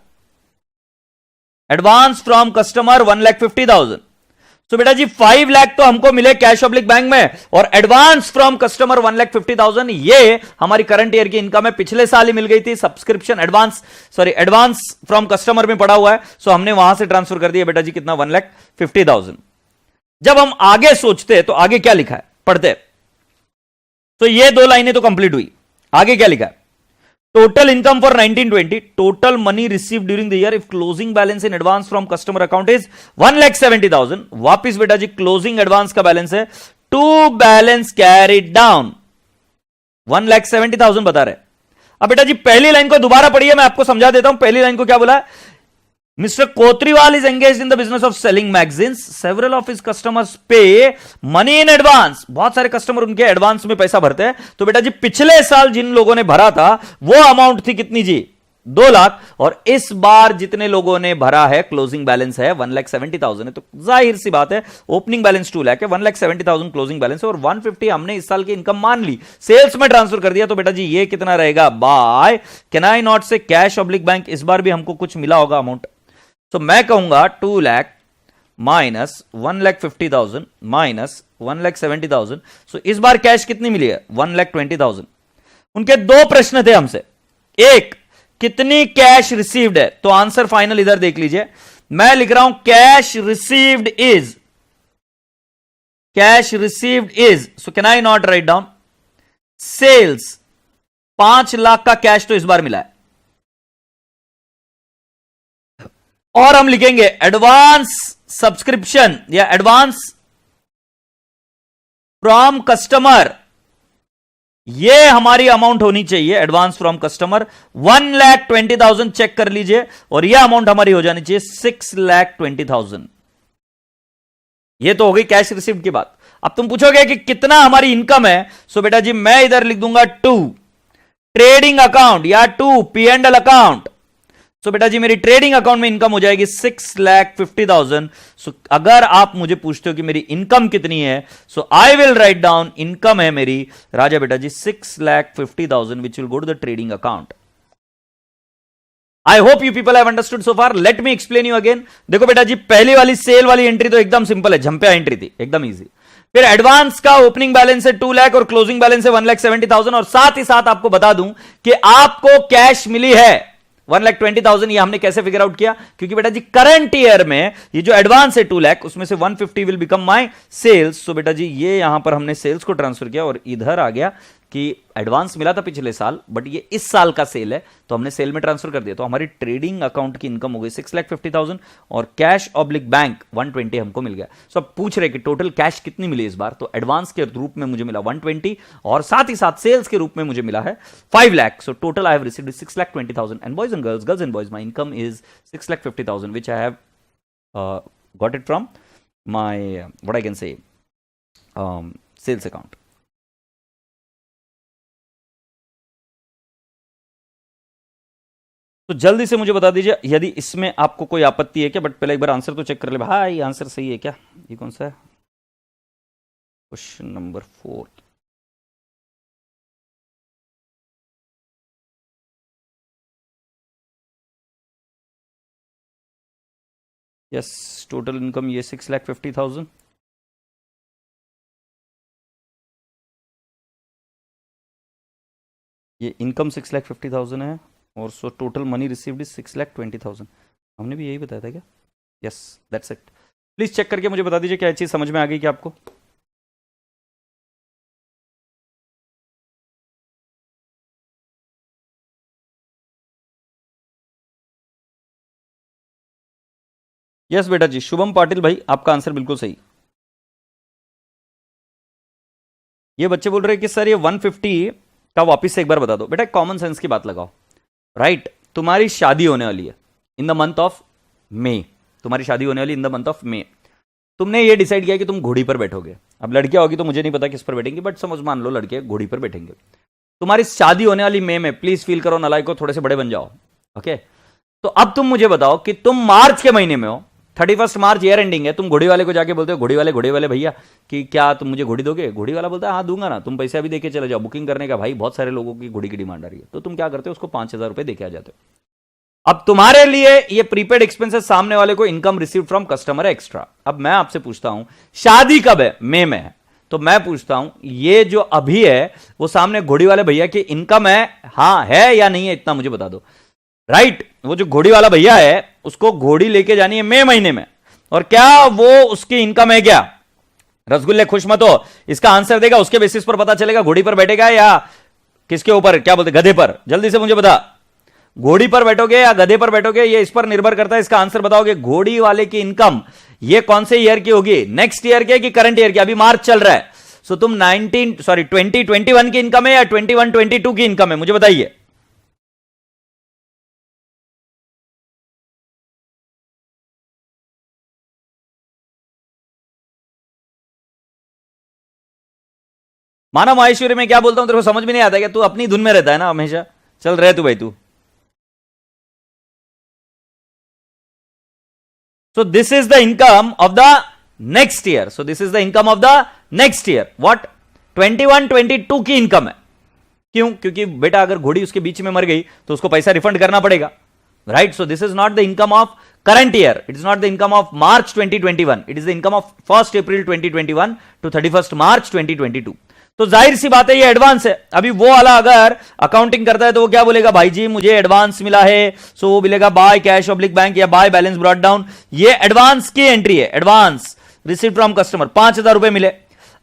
advance from customer 1,50,000। तो बेटा जी 5 लाख तो हमको मिले कैश ऑब्लिक बैंक में, और एडवांस फ्रॉम कस्टमर 1,50,000 ये हमारी करंट ईयर की इनकम है। पिछले साल ही मिल गई थी, सब्सक्रिप्शन एडवांस फ्रॉम कस्टमर में पड़ा हुआ है। सो हमने वहां से ट्रांसफर कर दिया बेटा जी कितना, 1,50,000। जब हम आगे सोचते हैं तो आगे क्या लिखा है, पढ़ते। तो ये 2 लाइनें तो कंप्लीट हुई। आगे क्या लिखा है, total income for 1920, total money receive during the year if closing balance in advance from customer account is 1,70,000। वापिस बेटा जी क्लोजिंग एडवांस का बैलेंस है, टू बैलेंस कैरिड डाउन 1,70,000 बता रहे। अब बेटा जी पहली लाइन को दोबारा पढ़िए, मैं आपको समझा देता हूं। पहली लाइन को क्या बोला, Mr. Kotriwal is engaged in the business of selling magazines. Several of his customers pay money in advance. बहुत सारे कस्टमर उनके एडवांस में पैसा भरते हैं। तो बेटा जी पिछले साल जिन लोगों ने भरा था वो अमाउंट थी कितनी जी, 2 लाख, और इस बार जितने लोगों ने भरा है क्लोजिंग बैलेंस है 1,70,000 है। तो जाहिर सी बात है ओपनिंग बैलेंस 2 लाख है, 1,70,000 क्लोजिंग बैलेंस है, और 150 हमने इस साल की इनकम मान ली, सेल्स में ट्रांसफर कर दिया। तो बेटा जी ये कितना रहेगा, by can I not say cash oblique bank. इस बार भी हमको कुछ मिला होगा अमाउंट, तो मैं कहूंगा 2 लाख माइनस 1,50,000 माइनस 1,70,000। सो इस बार कैश कितनी मिली है, 1,20,000। उनके 2 प्रश्न थे हमसे, एक कितनी कैश रिसीव्ड है, तो आंसर फाइनल इधर देख लीजिए। मैं लिख रहा हूं cash received is, so can I not write down sales 5 lakh का कैश तो इस बार मिला है, और हम लिखेंगे एडवांस सब्सक्रिप्शन या एडवांस फ्रॉम कस्टमर, ये हमारी अमाउंट होनी चाहिए एडवांस फ्रॉम कस्टमर 1,20,000। चेक कर लीजिए, और यह अमाउंट हमारी हो जानी चाहिए 6,20,000। ये तो हो गई कैश रिसीव्ड की बात। अब तुम पूछोगे कि कितना हमारी इनकम है, सो बेटा जी मैं इधर लिख दूंगा 2 ट्रेडिंग अकाउंट या 2 P&L अकाउंट। सो बेटा जी मेरी ट्रेडिंग अकाउंट में इनकम हो जाएगी 6,50,000। सो अगर आप मुझे पूछते हो कि मेरी इनकम कितनी है, so I will write down income है मेरी राजा बेटा जी 6,50,000 which will go to the trading account. I hope you people have understood so far. Let me explain you again. देखो बेटा जी पहली वाली सेल वाली एंट्री तो एकदम सिंपल है, झंपिया एंट्री थी, एकदम इजी। फिर एडवांस का ओपनिंग बैलेंस है 2 लाख और क्लोजिंग बैलेंस है 1,70,000, और साथ ही साथ आपको बता दूं कि आपको कैश मिली है 1,20,000। ये हमने कैसे फिगर आउट किया, क्योंकि बेटा जी करंट ईयर में ये जो एडवांस है 2 लाख, उसमें से 150 विल बिकम माय सेल्स। सो बेटा जी ये यहां पर हमने सेल्स को ट्रांसफर किया, और इधर आ गया कि एडवांस मिला था पिछले साल, बट ये इस साल का सेल है तो हमने सेल में ट्रांसफर कर दिया। तो हमारी ट्रेडिंग अकाउंट की इनकम हो गई 6,50,000, और कैश ऑब्लिक बैंक 120 हमको मिल गया। सो अब पूछ रहे कि टोटल कैश कितनी मिली इस बार, तो एडवांस के रूप में मुझे मिला 120, और साथ ही साथ सेल्स के रूप में मुझे मिला है 5 lakh. So total I have received 6,20,000। And boys and girls and boys, my income is 6,50,000 which I have got it from my what I can say sales account. तो जल्दी से मुझे बता दीजिए यदि इसमें आपको कोई आपत्ति है क्या, बट पहले एक बार आंसर तो चेक कर ले भाई, आंसर सही है क्या? ये कौन सा है? Question number 4। Yes, total income ये 6,50,000। ये इनकम 6,50,000 है और so total money received is 6,20,000। हमने भी यही बताया था क्या? Yes, that's it. Please check करके मुझे बता दीजिए क्या चीज समझ में आ गई क्या आपको? यस बेटा जी, शुभम पाटिल भाई आपका आंसर बिल्कुल सही। ये बच्चे बोल रहे हैं कि सर ये 150 का वापिस से एक बार बता दो। बेटा कॉमन सेंस की बात लगाओ, राइट? तुम्हारी शादी होने वाली है in the month of May, तुम्हारी शादी होने वाली in the month of May. तुमने ये डिसाइड किया कि तुम घोड़ी पर बैठोगे। अब लड़कियां होगी तो मुझे नहीं पता किस पर बैठेंगी, बट समझ मान लो लड़के घोड़ी पर बैठेंगे। तुम्हारी शादी होने वाली मे में, प्लीज फील करो नलायक को, थोड़े से बड़े बन जाओ। ओके, तो अब तुम मुझे बताओ कि तुम मार्च के महीने में हो, 31 मार्च ईयर एंडिंग है, तुम घोड़ी वाले को जाके बोलते हो घोड़ी वाले भैया कि क्या तुम मुझे घोड़ी दोगे? घोड़ी वाला बोलता है हाँ दूंगा ना, तुम पैसे अभी देके चले जाओ, बुकिंग करने का भाई बहुत सारे लोगों की घोड़ी की डिमांड आ रही है। तो तुम क्या करते हो? उसको 5,000 रुपए देके आ जाते हो। अब तुम्हारे लिए ये प्रीपेड एक्सपेंसेस, सामने वाले को इनकम रिसीव फ्रॉम कस्टमर है एक्स्ट्रा। अब मैं आपसे पूछता हूं शादी कब है? मई में है। तो मैं पूछता हूं ये जो अभी है वो सामने घोड़ी वाले भैया की इनकम है, हाँ है या नहीं है? इतना मुझे बता दो, राइट? वो जो घोड़ी वाला भैया है उसको घोड़ी लेके जानी है मई महीने में, और क्या वो उसकी इनकम है क्या? रसगुल्ले खुश मत हो, इसका आंसर देगा, उसके बेसिस पर पता चलेगा घोड़ी पर बैठेगा या किसके ऊपर, क्या बोलते, गधे पर। जल्दी से मुझे बता, घोड़ी पर बैठोगे या गधे पर बैठोगे, ये इस पर निर्भर करता है। इसका आंसर बताओगे। घोड़ी वाले की इनकम ये कौन से ईयर की होगी? नेक्स्ट ईयर के कि करंट ईयर की? अभी मार्च चल रहा है। सो तुम 2021 की इनकम है या 21-22 की इनकम है? मुझे बताइए। मानव माहेश्वरी में क्या बोलता हूं तेरे को समझ में नहीं आता क्या? तू अपनी धुन में रहता है ना हमेशा। चल रहे तू भाई तू। So this is the income of the next year. So this is the income of the next year. What? 21-22 की इनकम है। क्यों? क्योंकि बेटा अगर घोड़ी उसके बीच में मर गई तो उसको पैसा रिफंड करना पड़ेगा, right? So this is not the income of current year, it is not the income of March 2021, it is the income of 1 April 2021 to 31 March 2022। तो जाहिर सी बात है ये एडवांस है। अभी वो वाला अगर अकाउंटिंग करता है तो वो क्या बोलेगा? भाई जी मुझे एडवांस मिला है, सो वो मिलेगा बाय कैश ऑब्लिक बैंक या बाय बैलेंस ब्रॉट डाउन। ये एडवांस की एंट्री है, एडवांस रिसीव फ्रॉम कस्टमर, 5,000 रुपए मिले।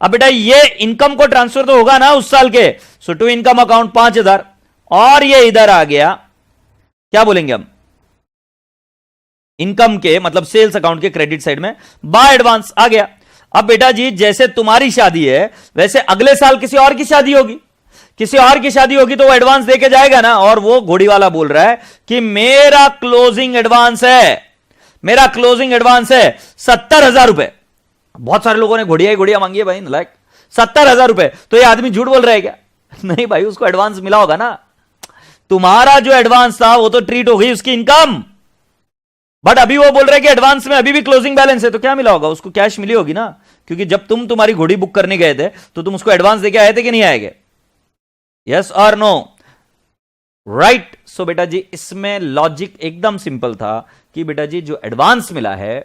अब बेटा ये इनकम को ट्रांसफर तो होगा ना उस साल के, सो टू इनकम अकाउंट 5,000, और ये इधर आ गया, क्या बोलेंगे हम? इनकम के मतलब सेल्स अकाउंट के क्रेडिट साइड में बाय एडवांस आ गया। अब बेटा जी जैसे तुम्हारी शादी है वैसे अगले साल किसी और की शादी होगी, किसी और की शादी होगी तो वो एडवांस देके जाएगा ना। और वो घोड़ी वाला बोल रहा है कि मेरा क्लोजिंग एडवांस है, मेरा क्लोजिंग एडवांस है 70,000 रुपए। बहुत सारे लोगों ने घोड़िया मांगी है भाई, लाइक 70,000 रुपए। तो ये आदमी झूठ बोल रहा है क्या? नहीं भाई, उसको एडवांस मिला होगा ना। तुम्हारा जो एडवांस था वो तो ट्रीट हो गई उसकी इनकम, बट अभी वो बोल रहे हैं कि एडवांस में अभी भी क्लोजिंग बैलेंस है, तो क्या मिला होगा? उसको कैश मिली होगी ना, क्योंकि जब तुम तुम्हारी घोड़ी बुक करने गए थे तो तुम उसको एडवांस देके आए थे कि नहीं आएगे? यस और नो? राइट। सो बेटा जी इसमें लॉजिक एकदम सिंपल था कि बेटा जी जो एडवांस मिला है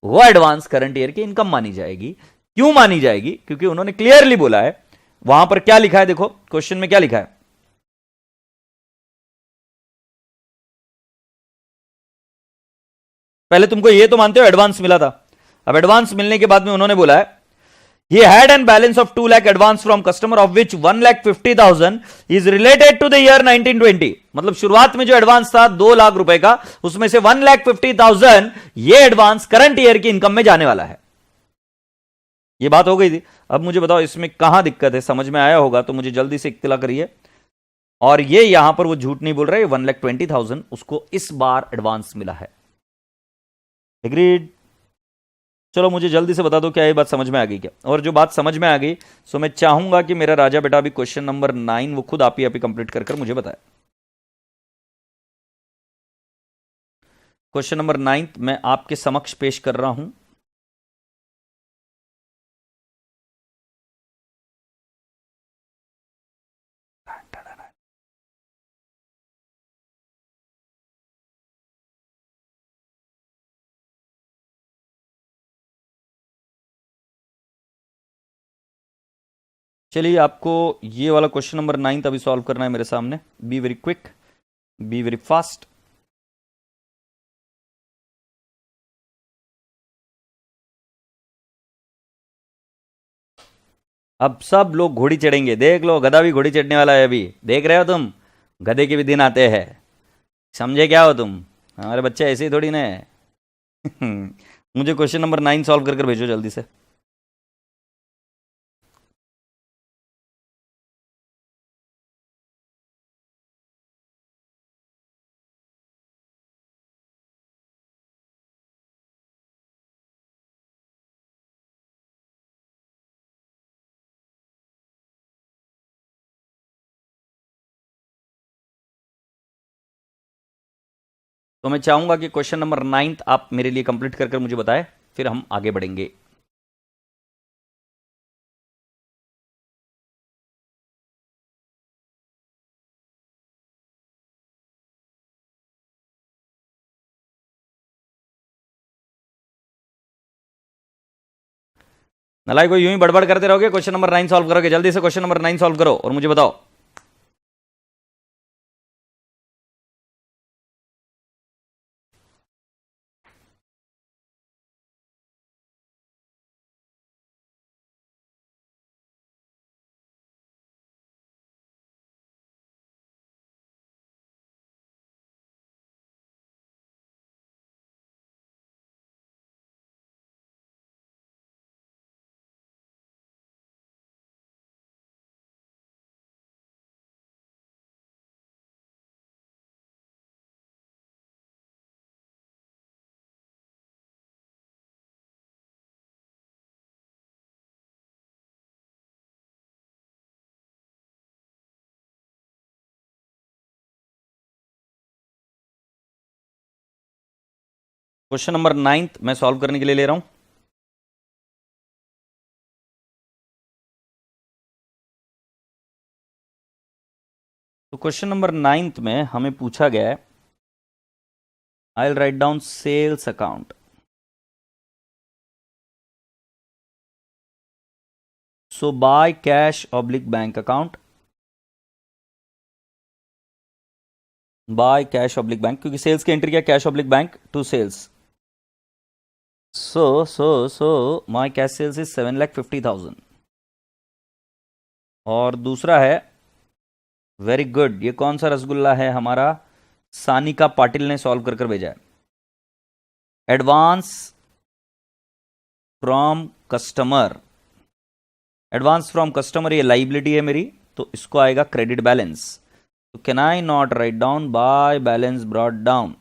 वो एडवांस करंट ईयर की इनकम मानी जाएगी। क्यों मानी जाएगी? क्योंकि उन्होंने क्लियरली बोला है, वहां पर क्या लिखा है देखो, क्वेश्चन में क्या लिखा है। पहले तुमको ये तो मानते हो एडवांस मिला था, अब एडवांस मिलने के बाद में उन्होंने बोला है he had an balance of 2 lakh advance from customer of which 1,50,000 is related to the year 1920। मतलब शुरुआत में जो एडवांस था 2 लाख रुपए का, उसमें से 1,50,000 ये एडवांस करंट ईयर की इनकम में जाने वाला है। ये बात हो गई थी। अब मुझे बताओ इसमें कहां दिक्कत है? समझ में आया होगा तो मुझे जल्दी से इत्तला करिए। और ये यहां पर वो झूठ नहीं बोल रहे, 1,20,000 उसको इस बार एडवांस मिला है। एग्रीड? चलो मुझे जल्दी से बता दो क्या ये बात समझ में आ गई क्या? और जो बात समझ में आ गई सो मैं चाहूंगा कि मेरा राजा बेटा अभी क्वेश्चन नंबर 9 वो खुद आप ही कंप्लीट कर मुझे बताए। क्वेश्चन नंबर 9 मैं आपके समक्ष पेश कर रहा हूं। चलिए, आपको ये वाला क्वेश्चन नंबर 9 अभी सॉल्व करना है मेरे सामने। Be very quick, be very fast. अब सब लोग घोड़ी चढ़ेंगे, देख लो, गधा भी घोड़ी चढ़ने वाला है अभी, देख रहे हो तुम, गधे के भी दिन आते हैं। समझे क्या हो तुम? हमारे बच्चे ऐसे ही थोड़ी ना है। मुझे क्वेश्चन नंबर 9 सॉल्व कर भेजो जल्दी से। तो मैं चाहूंगा कि क्वेश्चन नंबर 9 आप मेरे लिए कंप्लीट कर मुझे बताएं, फिर हम आगे बढ़ेंगे। नलाई को यूं ही बड़बड़ करते रहोगे, क्वेश्चन नंबर 9 सॉल्व करोगे? जल्दी से क्वेश्चन नंबर 9 सॉल्व करो और मुझे बताओ। क्वेश्चन नंबर 9 मैं सॉल्व करने के लिए ले रहा हूं। तो क्वेश्चन नंबर 9 में हमें पूछा गया है, I will write down sales account. So by cash oblique bank account, by cash oblique bank, क्योंकि सेल्स की एंट्री क्या, cash oblique bank to sales. So my cash sales is 7,50,000। और दूसरा है, वेरी गुड, ये कौन सा रसगुल्ला है हमारा? सानिका पाटिल ने सॉल्व कर भेजा है। Advance from customer, advance from customer ये लाइबिलिटी है मेरी, तो इसको आएगा क्रेडिट बैलेंस। तो can I not write down by balance brought down?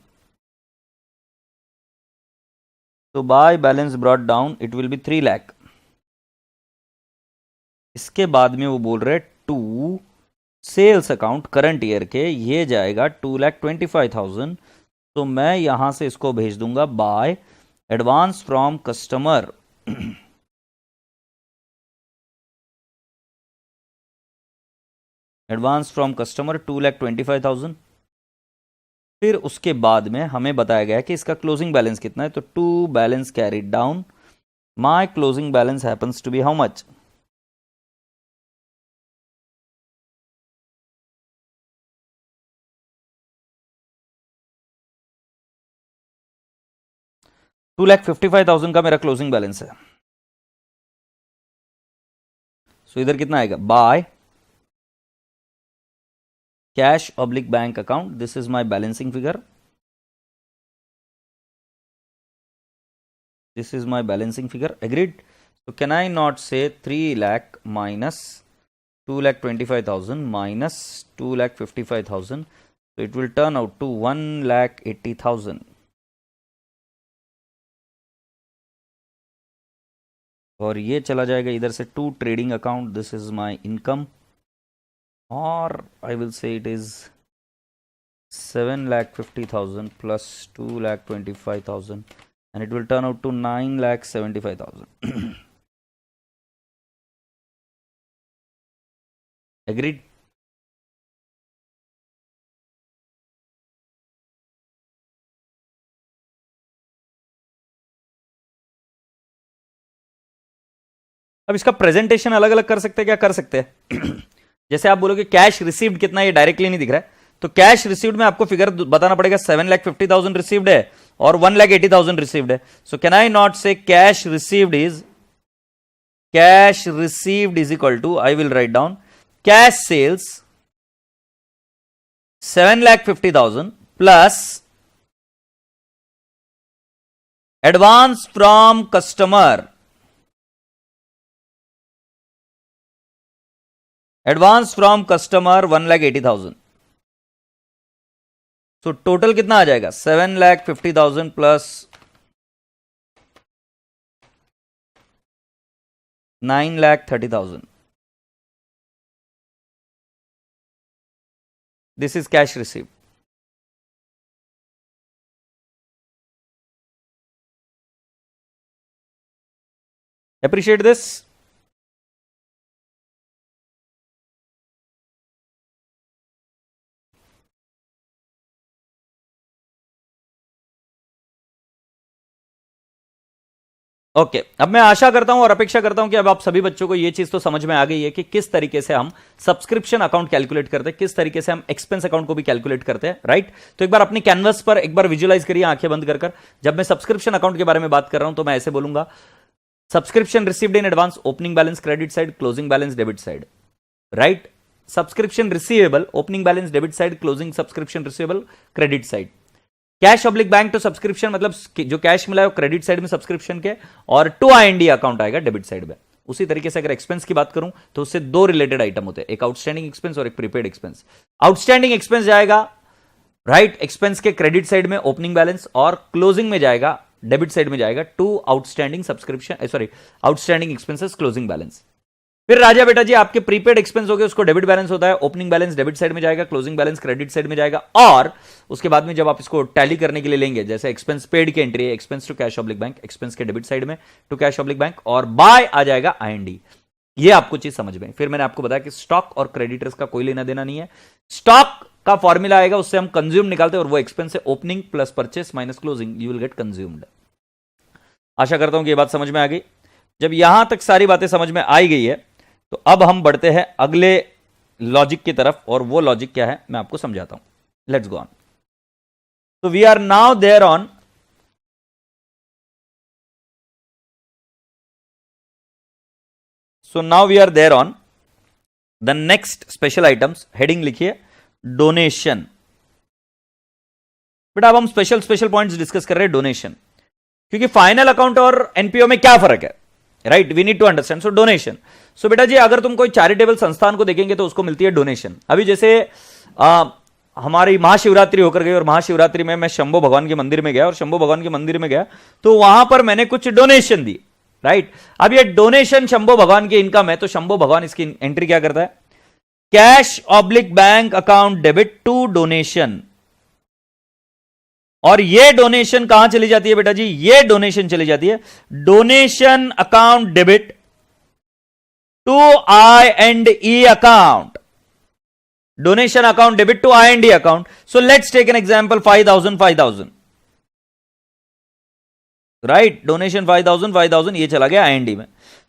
तो by balance brought down it will be 3 lakh. इसके बाद में वो बोल रहे to sales account current year के, ये जाएगा 2,25,000। तो मैं यहां से इसको भेज दूंगा by advance from customer advance from customer 2,25,000। फिर उसके बाद में हमें बताया गया कि इसका क्लोजिंग बैलेंस कितना है, तो to balance carried down, my closing balance happens to be how much? $2,55,000 का मेरा क्लोजिंग बैलेंस है। सो इधर कितना आएगा? Bye cash oblique bank account, this is my balancing figure, this is my balancing figure, agreed? So can I not say 3 lakh minus 2,25,000 minus 2,55,000? So it will turn out to 1,80,000. और ये चला जाएगा इधर से to trading account, this is my income, और I will say it is 7,50,000 plus 2,25,000 and it will turn out to 9,75,000. Agreed? अब इसका presentation अलग अलग कर सकते हैं, क्या कर सकते हैं? जैसे आप बोलोगे कैश रिसीव्ड कितना, ये डायरेक्टली नहीं दिख रहा है, तो कैश रिसीव्ड में आपको फिगर बताना पड़ेगा 7,50,000 रिसीव्ड है और 1,80,000 रिसीव्ड है. So can I not say cash received is equal to, I will write down cash sales 7,50,000 plus advance from customer, advance from customer 1,80,000. So total कितना आ जाएगा? 7,50,000 plus 9,30,000. This is cash received. Appreciate this. Okay, अब मैं आशा करता हूं और अपेक्षा करता हूं कि अब आप सभी बच्चों को यह चीज तो समझ में आ गई है कि किस तरीके से हम सब्सक्रिप्शन अकाउंट कैलकुलेट करते हैं, किस तरीके से हम एक्सपेंस अकाउंट को भी कैलकुलेट करते हैं, राइट? तो एक बार अपनी कैनवस पर एक बार विजुअलाइज करिए आंखें बंद कर. जब मैं सब्सक्रिप्शन अकाउंट के बारे में बात कर रहा हूं तो मैं ऐसे बोलूंगा, subscription received in advance, opening balance credit side, closing balance debit side, right? Subscription receivable, opening balance debit side, closing subscription receivable credit side. Cash oblique bank to subscription मतलब जो कैश मिला है वो क्रेडिट साइड में subscription के, और to IND account आएगा debit side में. उसी तरीके से अगर एक्सपेंस की बात करूं तो उससे दो रिलेटेड आइटम होते हैं, एक आउटस्टैंडिंग एक्सपेंस और एक प्रीपेड एक्सपेंस. आउटस्टैंडिंग एक्सपेंस जाएगा राइट एक्सपेंस के क्रेडिट साइड में ओपनिंग बैलेंस, और क्लोजिंग में जाएगा डेबिट साइड में जाएगा to outstanding subscription, sorry outstanding expenses closing balance. फिर राजा बेटा जी आपके प्रीपेड एक्सपेंस हो गए, उसको डेबिट बैलेंस होता है, ओपनिंग बैलेंस डेबिट साइड में जाएगा, क्लोजिंग बैलेंस क्रेडिट साइड में जाएगा, और उसके बाद में जब आप इसको टैली करने के लिए लेंगे, जैसे एक्सपेंस पेड की एंट्री है, expense to cash oblique bank, expense के डेबिट साइड में टू कैश ऑब्लिक बैंक, और बाय आ जाएगा IND. ये आपको चीज समझ में. फिर मैंने आपको बताया कि स्टॉक और क्रेडिटर्स का कोई लेना देना नहीं है. स्टॉक का फॉर्मूला आएगा, उससे हम कंज्यूम निकालते हैं और वो एक्सपेंस है opening plus purchase minus closing, you will get consumed. आशा करता हूं कि ये बात समझ में आ गई. जब यहां तक सारी बातें समझ में आई गई है तो अब हम बढ़ते हैं अगले लॉजिक की तरफ, और वो लॉजिक क्या है मैं आपको समझाता हूं. Let's go on. तो we are now there on now we are there on the next special items. Heading लिखिए डोनेशन. बेटा अब हम स्पेशल पॉइंट्स डिस्कस कर रहे हैं डोनेशन, क्योंकि फाइनल अकाउंट और एनपीओ में क्या फर्क है, right? We need to understand. So donation. So बेटा जी अगर तुम कोई चैरिटेबल संस्थान को देखेंगे तो उसको मिलती है डोनेशन. अभी जैसे हमारी महाशिवरात्रि होकर गई, और महाशिवरात्रि में मैं शंभो भगवान के मंदिर में गया, और शंभो भगवान के मंदिर में गया तो वहां पर मैंने कुछ डोनेशन दी, राइट? अब ये डोनेशन शंभो भगवान की इनकम है, तो शंभो भगवान इसकी एंट्री क्या करता है? Cash oblique bank account debit to donation. और ये डोनेशन कहां चली जाती है बेटा जी? ये डोनेशन चली जाती है donation account debit to IND account. Donation account debit to IND account. So let's take an example 5,000 right. Donation 5,000 ये चला गया IND में.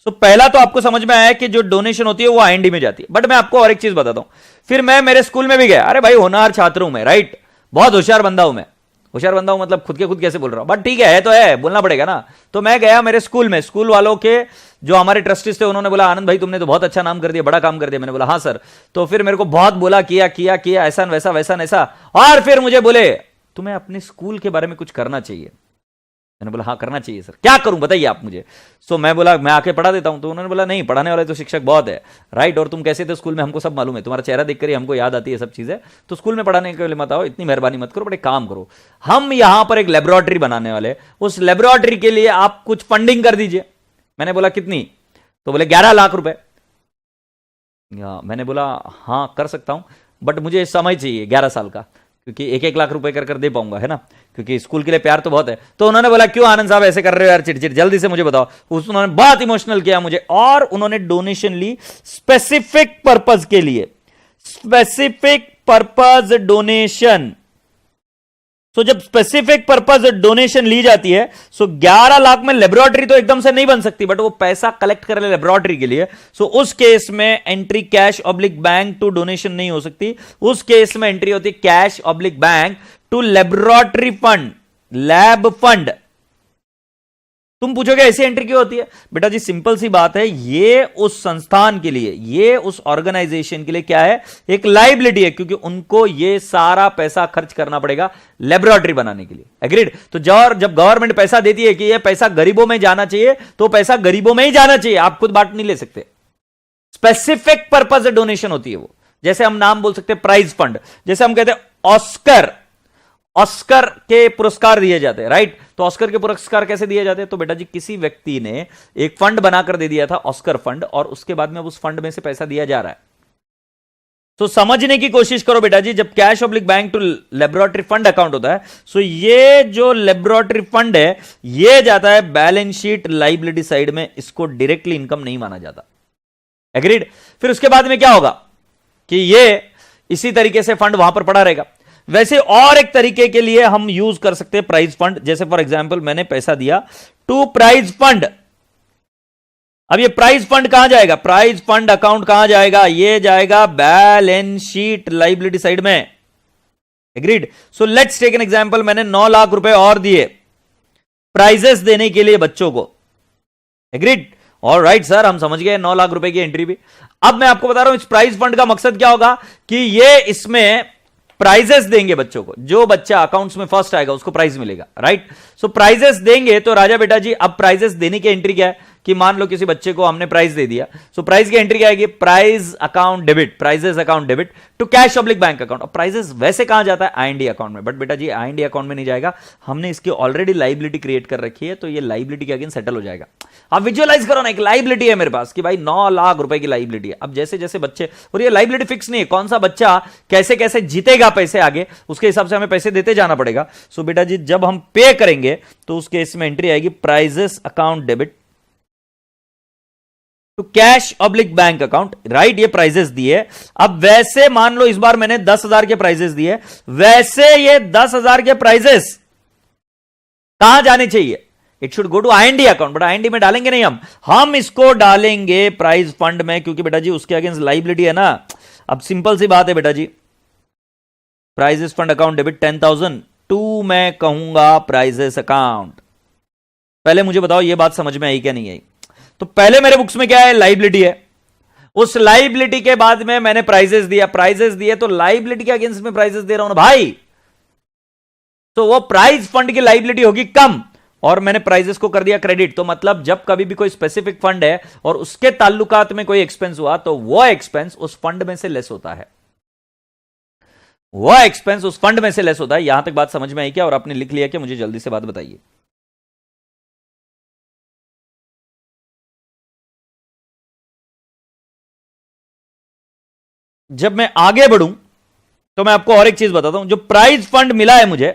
सो पहला तो आपको समझ में आया कि जो डोनेशन होती है वो IND में जाती है. बट मैं आपको और एक चीज बताता हूं. फिर मैं मेरे स्कूल में भी गया, अरे भाई होनहार छात्र हूं मैं, राइट? बहुत होशियार बंदा हूं मैं. होशियार बंदा हूं मतलब खुद के खुद कैसे बोल रहा हूं, बट ठीक है तो है, बोलना पड़ेगा ना. तो मैं गया मेरे स्कूल में, स्कूल वालों के जो हमारे ट्रस्टीज थे उन्होंने बोला आनंद भाई तुमने तो बहुत अच्छा नाम कर दिया, बड़ा काम कर दिया. मैंने बोला हाँ सर. तो फिर मेरे को बहुत बोला किया ऐसा वैसा वैसा ऐसा, और फिर मुझे बोले तुम्हें अपने स्कूल के बारे में कुछ करना चाहिए. मैंने बोला हाँ करना चाहिए सर, क्या करूं बताइए आप मुझे. सो मैं बोला मैं आके पढ़ा देता हूं. तो उन्होंने बोला नहीं, पढ़ाने वाले तो शिक्षक बहुत है, राइट? और तुम कैसे थे स्कूल में हमको सब मालूम है, तुम्हारा चेहरा देखकर ही हमको याद आती है सब चीजें. तो स्कूल में पढ़ाने के लिए मत आओ, इतनी मेहरबानी मत करो, बट एक काम करो, हम यहां पर एक लेबोरेटरी बनाने वाले, उस लेबोरेटरी के लिए आप कुछ फंडिंग कर दीजिए. मैंने बोला कितनी? तो बोले 11 लाख रुपए. मैंने बोला हाँ कर सकता हूं, बट मुझे समय चाहिए 11 साल का, क्योंकि 1-1 लाख रुपए कर दे पाऊंगा, है ना, क्योंकि स्कूल के लिए प्यार तो बहुत है। तो उन्होंने बोला क्यों आनंद साहब ऐसे कर रहे हो यार, चिड़चिड़, जल्दी से मुझे बताओ। उन्होंने बहुत इमोशनल किया मुझे, और उन्होंने डोनेशन ली स्पेसिफिक पर्पज के लिए, स्पेसिफिक पर्पज डोनेशन। सो जब स्पेसिफिक पर्पज डोनेशन ली जाती है, सो 11 लाख में लेबोरेटरी तो एकदम से नहीं बन सकती, बट वो पैसा कलेक्ट कर ले लेबोरेटरी के लिए। सो उस केस में entry cash oblique bank to donation नहीं हो सकती, उस केस में एंट्री होती cash oblique bank to laboratory fund, lab fund. तुम पूछोगे ऐसी एंट्री क्यों होती है? बेटा जी सिंपल सी बात है, ये उस संस्थान के लिए, ये उस ऑर्गेनाइजेशन के लिए क्या है, एक लाइबिलिटी है, क्योंकि उनको ये सारा पैसा खर्च करना पड़ेगा लेबोरेटरी बनाने के लिए। एग्रीड? तो जब गवर्नमेंट पैसा देती है कि ये पैसा गरीबों में जाना चाहिए, तो पैसा गरीबों में ही जाना चाहिए, आप खुद बांट नहीं ले सकते। स्पेसिफिक पर्पज डोनेशन होती है वो। जैसे हम नाम बोल सकते हैं प्राइज फंड, जैसे हम कहते हैं ऑस्कर के पुरस्कार दिए जाते हैं, राइट? तो ऑस्कर के पुरस्कार कैसे दिए जाते हैं? तो बेटा जी किसी व्यक्ति ने एक फंड बनाकर दे दिया था, ऑस्कर फंड, और उसके बाद में उस फंड में से पैसा दिया जा रहा है। तो समझने की कोशिश करो बेटा जी, जब cash oblique bank to laboratory fund account होता है, सो ये जो लेबोरेटरी फंड है ये जाता है बैलेंस शीट लाइबिलिटी साइड में, इसको डायरेक्टली इनकम नहीं माना जाता। एग्रीड? फिर उसके बाद में क्या होगा कि ये इसी तरीके से फंड वहां पर पड़ा रहेगा। वैसे और एक तरीके के लिए हम यूज कर सकते हैं प्राइज फंड। जैसे फॉर एग्जांपल मैंने पैसा दिया टू प्राइज फंड, अब ये प्राइज फंड कहां जाएगा? प्राइज फंड अकाउंट कहां जाएगा? ये जाएगा बैलेंस शीट लाइबिलिटी साइड में। Agreed? So let's take an example, मैंने 9 लाख रुपए और दिए प्राइजेस देने के लिए बच्चों को। एग्रीड? ऑलराइट सर, हम समझ गए 9 लाख रुपए की एंट्री भी। अब मैं आपको बता रहा हूं इस प्राइज फंड का मकसद क्या होगा कि ये इसमें प्राइजेस देंगे बच्चों को, जो बच्चा अकाउंट्स में फर्स्ट आएगा उसको प्राइज मिलेगा, राइट? सो प्राइजेस देंगे। तो राजा बेटा जी अब प्राइजेस देने की एंट्री क्या है कि मान लो किसी बच्चे को हमने प्राइज दे दिया, सो प्राइज की एंट्री क्या आएगी? Prize account debit, prizes account debit to cash oblique bank account. और प्राइजेस वैसे कहां जाता है? आईएनडी अकाउंट में। बट बेटा जी आईएनडी अकाउंट में नहीं जाएगा, हमने इसकी ऑलरेडी लाइबिलिटी क्रिएट कर रखी है, तो ये लाइबिलिटी के अगेंस्ट सेटल हो जाएगा। आप विजुअलाइज करो ना, एक लाइबिलिटी है मेरे पास कि भाई 9 लाख रुपए की लाइबिलिटी है। अब जैसे जैसे बच्चे, और ये लाइबिलिटी फिक्स नहीं है, कौन सा बच्चा कैसे कैसे जीतेगा पैसे आगे, उसके हिसाब से हमें पैसे देते जाना पड़ेगा। सो बेटा जी जब हम पे करेंगे तो उस केस में एंट्री आएगी prizes account debit to cash oblique bank account, right? ये प्राइजेस दिए। अब वैसे मान लो इस बार मैंने 10,000 के प्राइजेस दिए, वैसे ये 10,000 के प्राइजेस कहां जाने चाहिए? It should go to IND account, but IND में डालेंगे नहीं हम इसको डालेंगे प्राइज फंड में, क्योंकि बेटा जी उसके अगेंस्ट लाइबिलिटी है ना। अब सिंपल सी बात है बेटा जी, prizes fund account debit 10,000 to मैं कहूंगा प्राइजेस अकाउंट। पहले मुझे बताओ ये बात समझ में आई क्या नहीं आई? तो पहले मेरे बुक्स में क्या है? लाइबिलिटी है। उस लाइबिलिटी के बाद में मैंने प्राइजेस दिया, प्राइजेस दिए तो लाइबिलिटी के अगेंस्ट में प्राइजेस दे रहा हूं ना भाई, तो वो प्राइज फंड की लाइबिलिटी होगी कम, और मैंने प्राइजेस को कर दिया क्रेडिट। तो मतलब जब कभी भी कोई स्पेसिफिक फंड है और उसके ताल्लुकात में कोई एक्सपेंस हुआ, तो वो एक्सपेंस उस फंड में से लेस होता है, वो एक्सपेंस उस फंड में से लेस होता है। यहां तक बात समझ में आई क्या? और आपने लिख लिया क्या? मुझे जल्दी से बात बताइए। जब मैं आगे बढ़ूं तो मैं आपको और एक चीज बताता हूं। जो प्राइज फंड मिला है मुझे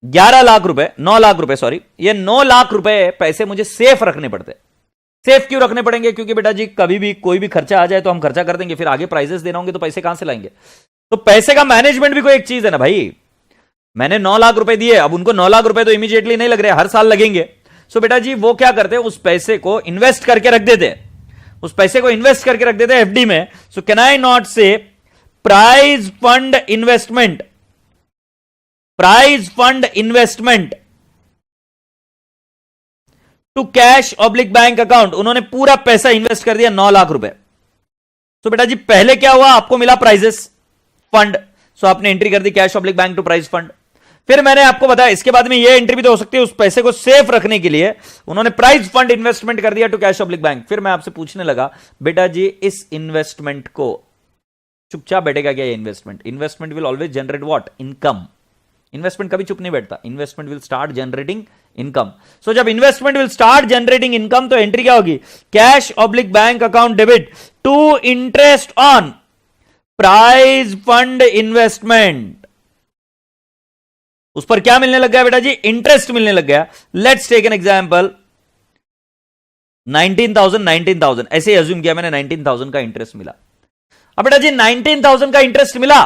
11 लाख रुपए, 9 लाख रुपए सॉरी, ये 9 लाख रुपए पैसे मुझे सेफ रखने पड़ते। सेफ क्यों रखने पड़ेंगे? क्योंकि बेटा जी कभी भी कोई भी खर्चा आ जाए तो हम खर्चा कर देंगे, फिर आगे प्राइजेस देना होंगे तो पैसे कहां से लाएंगे? तो पैसे का मैनेजमेंट भी कोई एक चीज है ना भाई। मैंने 9 लाख रुपए दिए, अब उनको 9 लाख रुपए तो इमीडिएटली नहीं लग रहे, हर साल लगेंगे। सो बेटा जी वो क्या करते हैं, उस पैसे को इन्वेस्ट करके रख देते हैं, उस पैसे को इन्वेस्ट करके रख देते हैं एफडी में। So can I not say prize fund investment, prize fund investment to cash oblique bank account. उन्होंने पूरा पैसा इन्वेस्ट कर दिया 9 लाख रुपए। तो बेटा जी पहले क्या हुआ? आपको मिला प्राइजेस फंड, सो आपने एंट्री कर दी cash oblique bank to prize fund. फिर मैंने आपको बताया इसके बाद में ये एंट्री भी तो हो सकती है, उस पैसे को सेफ रखने के लिए उन्होंने प्राइज फंड इन्वेस्टमेंट कर दिया टू कैश ऑब्लिक बैंक। फिर मैं आपसे पूछने लगा बेटा जी इस इन्वेस्टमेंट को, चुपचाप बैठेगा क्या ये investment? Investment will always generate what? Income. Investment कभी चुप नहीं बैठता, investment will start generating income. So जब investment will start generating income तो एंट्री क्या होगी? Cash oblique bank account debit to interest on prize fund investment. उस पर क्या मिलने लग गया बेटा जी? इंटरेस्ट मिलने लग गया। लेट्स टेक एन एग्जांपल 19,000 ऐसे अज्यूम किया मैंने, 19,000 का इंटरेस्ट मिला। अब बेटा जी 19,000 का इंटरेस्ट मिला,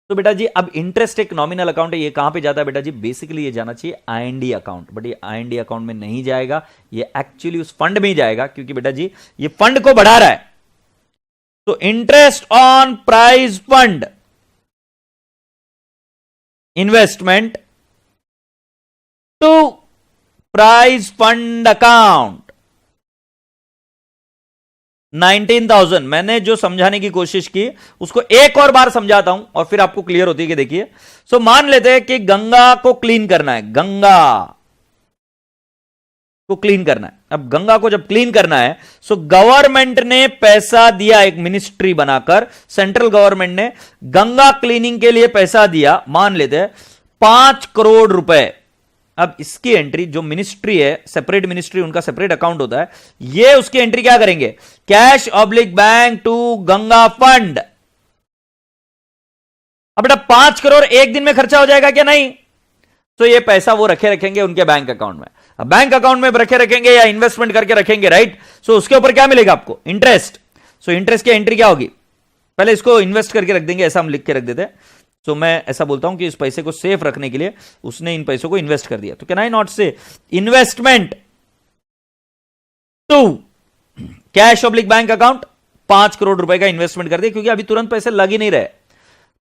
तो बेटा जी अब इंटरेस्ट एक नॉमिनल अकाउंट है, ये कहां पे जाता है बेटा जी? बेसिकली ये जाना चाहिए आईएनडी अकाउंट, बट ये आईएनडी अकाउंट में नहीं जाएगा, ये एक्चुअली उस फंड में ही जाएगा, क्योंकि बेटा जी ये फंड को बढ़ा रहा है। तो interest on prize fund investment to prize fund account 19,000। मैंने जो समझाने की कोशिश की उसको एक और बार समझाता हूं और फिर आपको क्लियर होती है कि देखिए, सो मान लेते हैं कि गंगा को क्लीन करना है, गंगा को क्लीन करना है। अब गंगा को जब क्लीन करना है, सो गवर्नमेंट ने पैसा दिया, एक मिनिस्ट्री बनाकर सेंट्रल गवर्नमेंट ने गंगा क्लीनिंग के लिए पैसा दिया, मान लेते हैं 5 करोड़ रुपए। अब इसकी एंट्री, जो मिनिस्ट्री है, सेपरेट मिनिस्ट्री, उनका सेपरेट अकाउंट होता है, ये उसकी एंट्री क्या करेंगे? Cash oblique bank to Ganga fund. अब बेटा 5 करोड़ एक दिन में खर्चा हो जाएगा क्या? नहीं। तो ये पैसा वो रखेंगे उनके बैंक अकाउंट में। अब बैंक अकाउंट में रखेंगे या इन्वेस्टमेंट करके रखेंगे, राइट? सो उसके ऊपर क्या मिलेगा आपको? इंटरेस्ट। सो इंटरेस्ट की एंट्री क्या होगी? पहले इसको इन्वेस्ट करके रख देंगे, ऐसा हम लिख के रख देते हैं। तो मैं ऐसा बोलता हूं कि इस पैसे को सेफ रखने के लिए उसने इन पैसों को इन्वेस्ट कर दिया। तो can I not say investment to cash oblique bank account, 5 crore रुपए का इन्वेस्टमेंट कर दिया, क्योंकि अभी तुरंत पैसे लग ही नहीं रहे,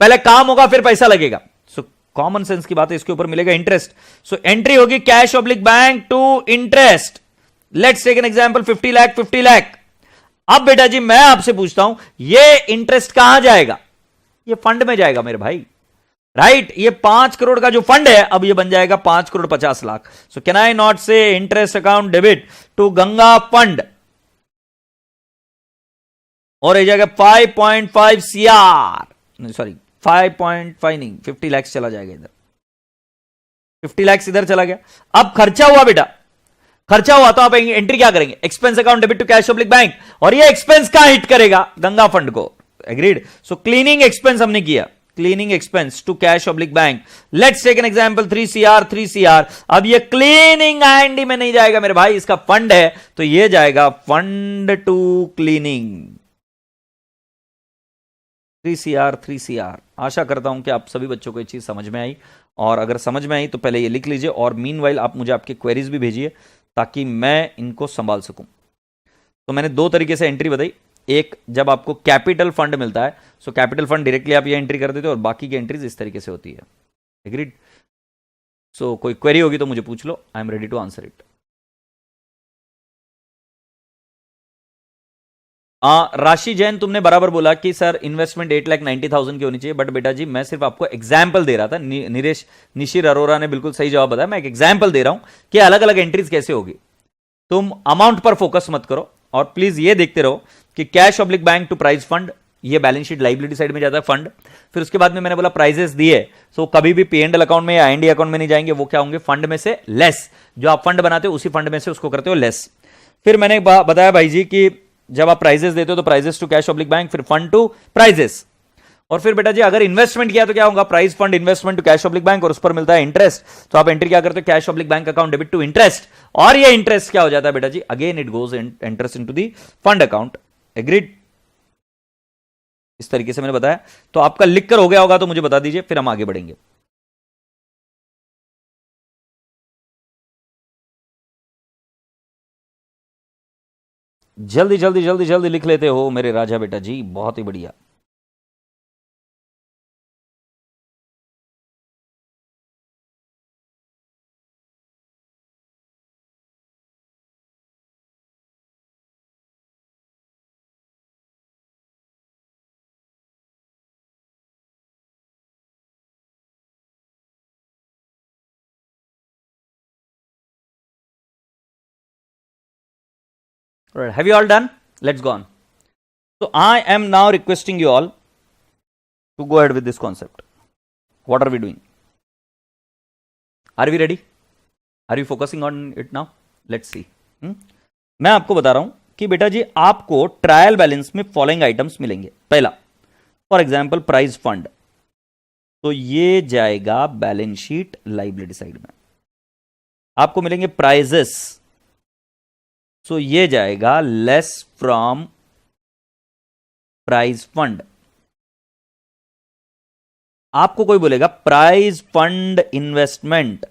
पहले काम होगा फिर पैसा लगेगा। सो कॉमन सेंस की बात है, इसके ऊपर मिलेगा इंटरेस्ट। सो एंट्री होगी cash oblique bank to interest. Let's take an example 50 lakh, 50 lakh. अब बेटा जी मैं आपसे पूछता हूं, ये इंटरेस्ट कहां जाएगा? ये फंड में जाएगा मेरे भाई, राइट? ये 5 करोड़ का जो फंड है, अब ये बन जाएगा 5 crore 50 lakh. So can I not say interest account debit to Ganga fund, और ये जाएगा 5.5 CR, सॉरी 5.5 नहीं, 50 लाख चला जाएगा इधर, 50 लाख इधर चला गया। अब खर्चा हुआ बेटा, खर्चा हुआ तो आप एंट्री क्या करेंगे? Expense account debit to cash oblique bank, और ये एक्सपेंस कहां हिट करेगा? गंगा फंड को। एग्रीड? सो क्लीनिंग एक्सपेंस हमने किया, cleaning expense to cash oblique bank. Let's take an example 3 CR, 3 CR। अब ये क्लीनिंग आईएनडी में नहीं जाएगा मेरे भाई, इसका फंड है, तो ये जाएगा fund to cleaning 3 CR, 3 CR। आशा करता हूं कि आप सभी बच्चों को ये चीज समझ में आई, और अगर समझ में आई तो पहले ये लिख लीजिए, और मीनवाइल आप मुझे आपके क्वेरीज भी भेजिए ताकि मैं इनको संभाल सकूं। तो मैंने 2 तरीके से एंट्री बताई। एक, जब आपको कैपिटल फंड मिलता है, सो कैपिटल फंड डायरेक्टली आप ये एंट्री कर देते हो, और बाकी की एंट्रीज इस तरीके से होती है। एग्रीड? सो कोई क्वेरी होगी तो मुझे पूछ लो, I am ready to answer it. Rashi Jain, तुमने बराबर बोला कि सर इन्वेस्टमेंट 8,90,000 की होनी चाहिए, बट बेटा जी मैं सिर्फ आपको एग्जाम्पल दे रहा था। निशिर अरोरा ने बिल्कुल सही जवाब बताया, मैं एक एग्जाम्पल दे रहा हूं कि अलग अलग एंट्रीज कैसे होगी। तुम अमाउंट पर फोकस मत करो, और प्लीज ये देखते रहो कि cash oblique bank to prize fund, ये बैलेंस शीट लाइबिलिटी साइड में जाता है फंड। फिर उसके बाद में मैंने बोला प्राइजेस दिए, सो कभी भी P&L अकाउंट में या आईएनडी अकाउंट में नहीं जाएंगे, वो क्या होंगे? फंड में से लेस, जो आप फंड बनाते हो उसी फंड में से उसको करते हो लेस। फिर मैंने बताया भाई जी कि जब आप प्राइजेस देते हो तो prizes to cash oblique bank, फिर फंड टू प्राइजेस, और फिर बेटा जी अगर इन्वेस्टमेंट किया तो क्या होगा? Prize fund investment to cash oblique bank, और उस पर मिलता है इंटरेस्ट, तो आप एंट्री क्या करते हो? Cash oblique bank account debit to interest, और ये इंटरेस्ट क्या हो जाता है बेटा जी? Again it goes interest into the fund account. Agreed? इस तरीके से मैंने बताया। तो आपका लिख कर हो गया होगा तो मुझे बता दीजिए, फिर हम आगे बढ़ेंगे। जल्दी जल्दी जल्दी जल्दी लिख लेते हो मेरे राजा बेटा जी, बहुत ही बढ़िया। Right. Have you all done? Let's go on. So I am now requesting you all to go ahead with this concept. What are we doing? Are we ready? Are you focusing on it now? Let's see. मैं आपको बता रहा हूं कि बेटा जी आपको trial balance में following items मिलेंगे। पहला, फॉर एग्जाम्पल प्राइज फंड। तो ये जाएगा बैलेंस शीट लाइबिलिटी साइड में। आपको मिलेंगे प्राइजेस, सो ये जाएगा लेस फ्रॉम प्राइज फंड। आपको कोई बोलेगा prize fund investment,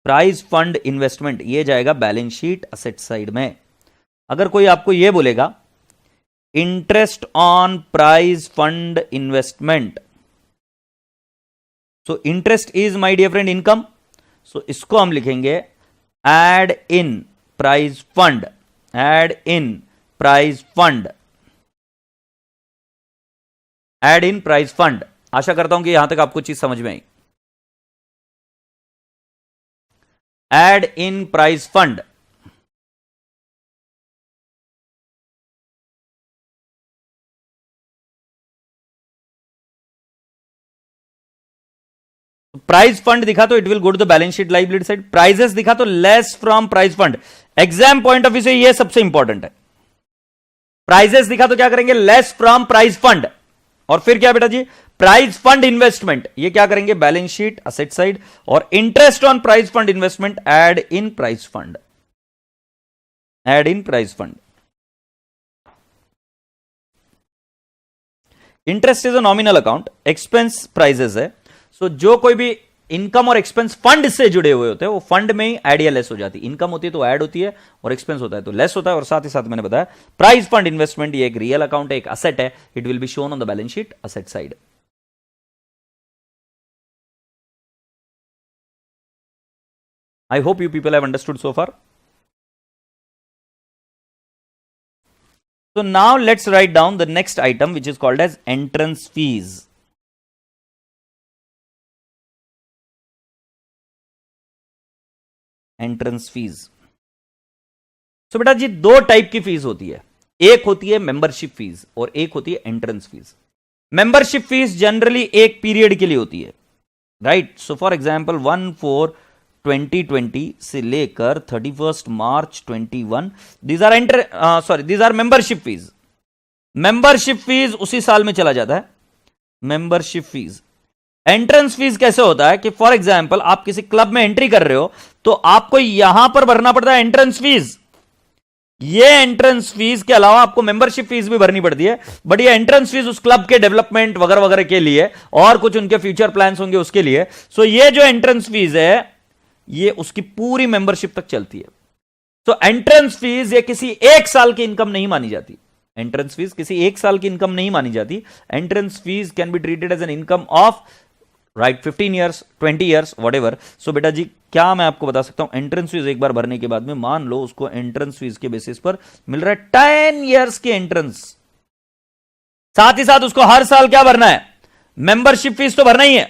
prize fund investment ये जाएगा बैलेंस शीट असेट साइड में। अगर कोई आपको ये बोलेगा interest on prize fund investment, so interest is my dear friend income, so इसको हम लिखेंगे add in prize fund, add in prize fund, add in prize fund. आशा करता हूं कि यहां तक आपको चीज समझ में आई। Add in prize fund, prize fund दिखा तो it will go to the balance sheet liability side, prizes दिखा तो less from prize fund. Exam point of view से ये सबसे इंपॉर्टेंट है। प्राइजेस दिखा तो क्या करेंगे, लेस फ्रॉम प्राइज फंड, और फिर क्या बेटा जी, प्राइज फंड इन्वेस्टमेंट, ये क्या करेंगे बैलेंस शीट असेट साइड, और interest on prize fund investment add in prize fund, add in prize fund. Interest is a nominal account, expense prizes है, सो जो कोई भी इनकम और एक्सपेंस फंड से जुड़े हुए होते हैं वो फंड में ही ऐड या लेस हो जाती है। इनकम होती है तो ऐड होती है, और एक्सपेंस होता है तो लेस होता है। और साथ ही साथ मैंने बताया प्राइज फंड इन्वेस्टमेंट ये एक रियल अकाउंट है, एक असेट है, it will be shown on the balance sheet asset side. I hope you people have understood so far. So now let's write down the next item, which is called as entrance fees. Entrance fees. So बेटा जी दो type की fees होती है, एक होती है membership fees और एक होती है entrance fees. Membership fees generally एक पीरियड के लिए होती है, राइट। सो फॉर एग्जांपल 1/4/2020 से लेकर 31 March 21, these are membership fees. Membership fees उसी साल में चला जाता है, मेंबरशिप फीस। एंट्रेंस फीस कैसे होता है कि फॉर एग्जांपल आप किसी क्लब में एंट्री कर रहे हो तो आपको यहां पर भरना पड़ता है एंट्रेंस फीस। ये एंट्रेंस फीस के अलावा आपको मेंबरशिप फीस भी भरनी पड़ती है, बट ये एंट्रेंस फीस उस क्लब के डेवलपमेंट वगैरह वगैरह के लिए और कुछ उनके फ्यूचर प्लान्स होंगे उसके लिए। सो ये जो एंट्रेंस फीस है ये उसकी पूरी मेंबरशिप तक चलती है। तो एंट्रेंस फीस ये किसी एक साल की इनकम नहीं मानी जाती, एंट्रेंस फीस किसी एक साल की इनकम नहीं मानी जाती। Entrance fees can be treated as an income of right 15 years 20 years whatever. So बेटा जी क्या मैं आपको बता सकता हूं, एंट्रेंस फीस एक बार भरने के बाद में मान लो उसको एंट्रेंस फीस के बेसिस पर मिल रहा है 10 ईयर्स की एंट्रेंस, साथ ही साथ उसको हर साल क्या भरना है, मेंबरशिप फीस तो भरना ही है।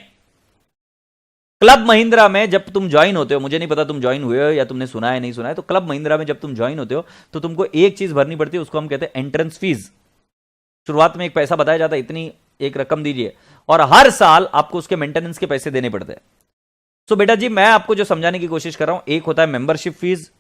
क्लब महिंद्रा में जब तुम ज्वाइन होते हो, मुझे नहीं पता तुम ज्वाइन हुए हो या तुमने सुना है नहीं सुना है, तो क्लब महिंद्रा में जब तुम ज्वाइन होते हो तो तुमको एक चीज भरनी पड़ती है, उसको हम कहते हैं एंट्रेंस फीस। शुरुआत में एक पैसा बताया जाता है, इतनी एक रकम दीजिए, और हर साल आपको उसके मेंटेनेंस के पैसे देने पड़ते हैं। सो बेटा जी मैं आपको जो समझाने की कोशिश कर रहा हूं, एक होता है मेंबरशिप फीस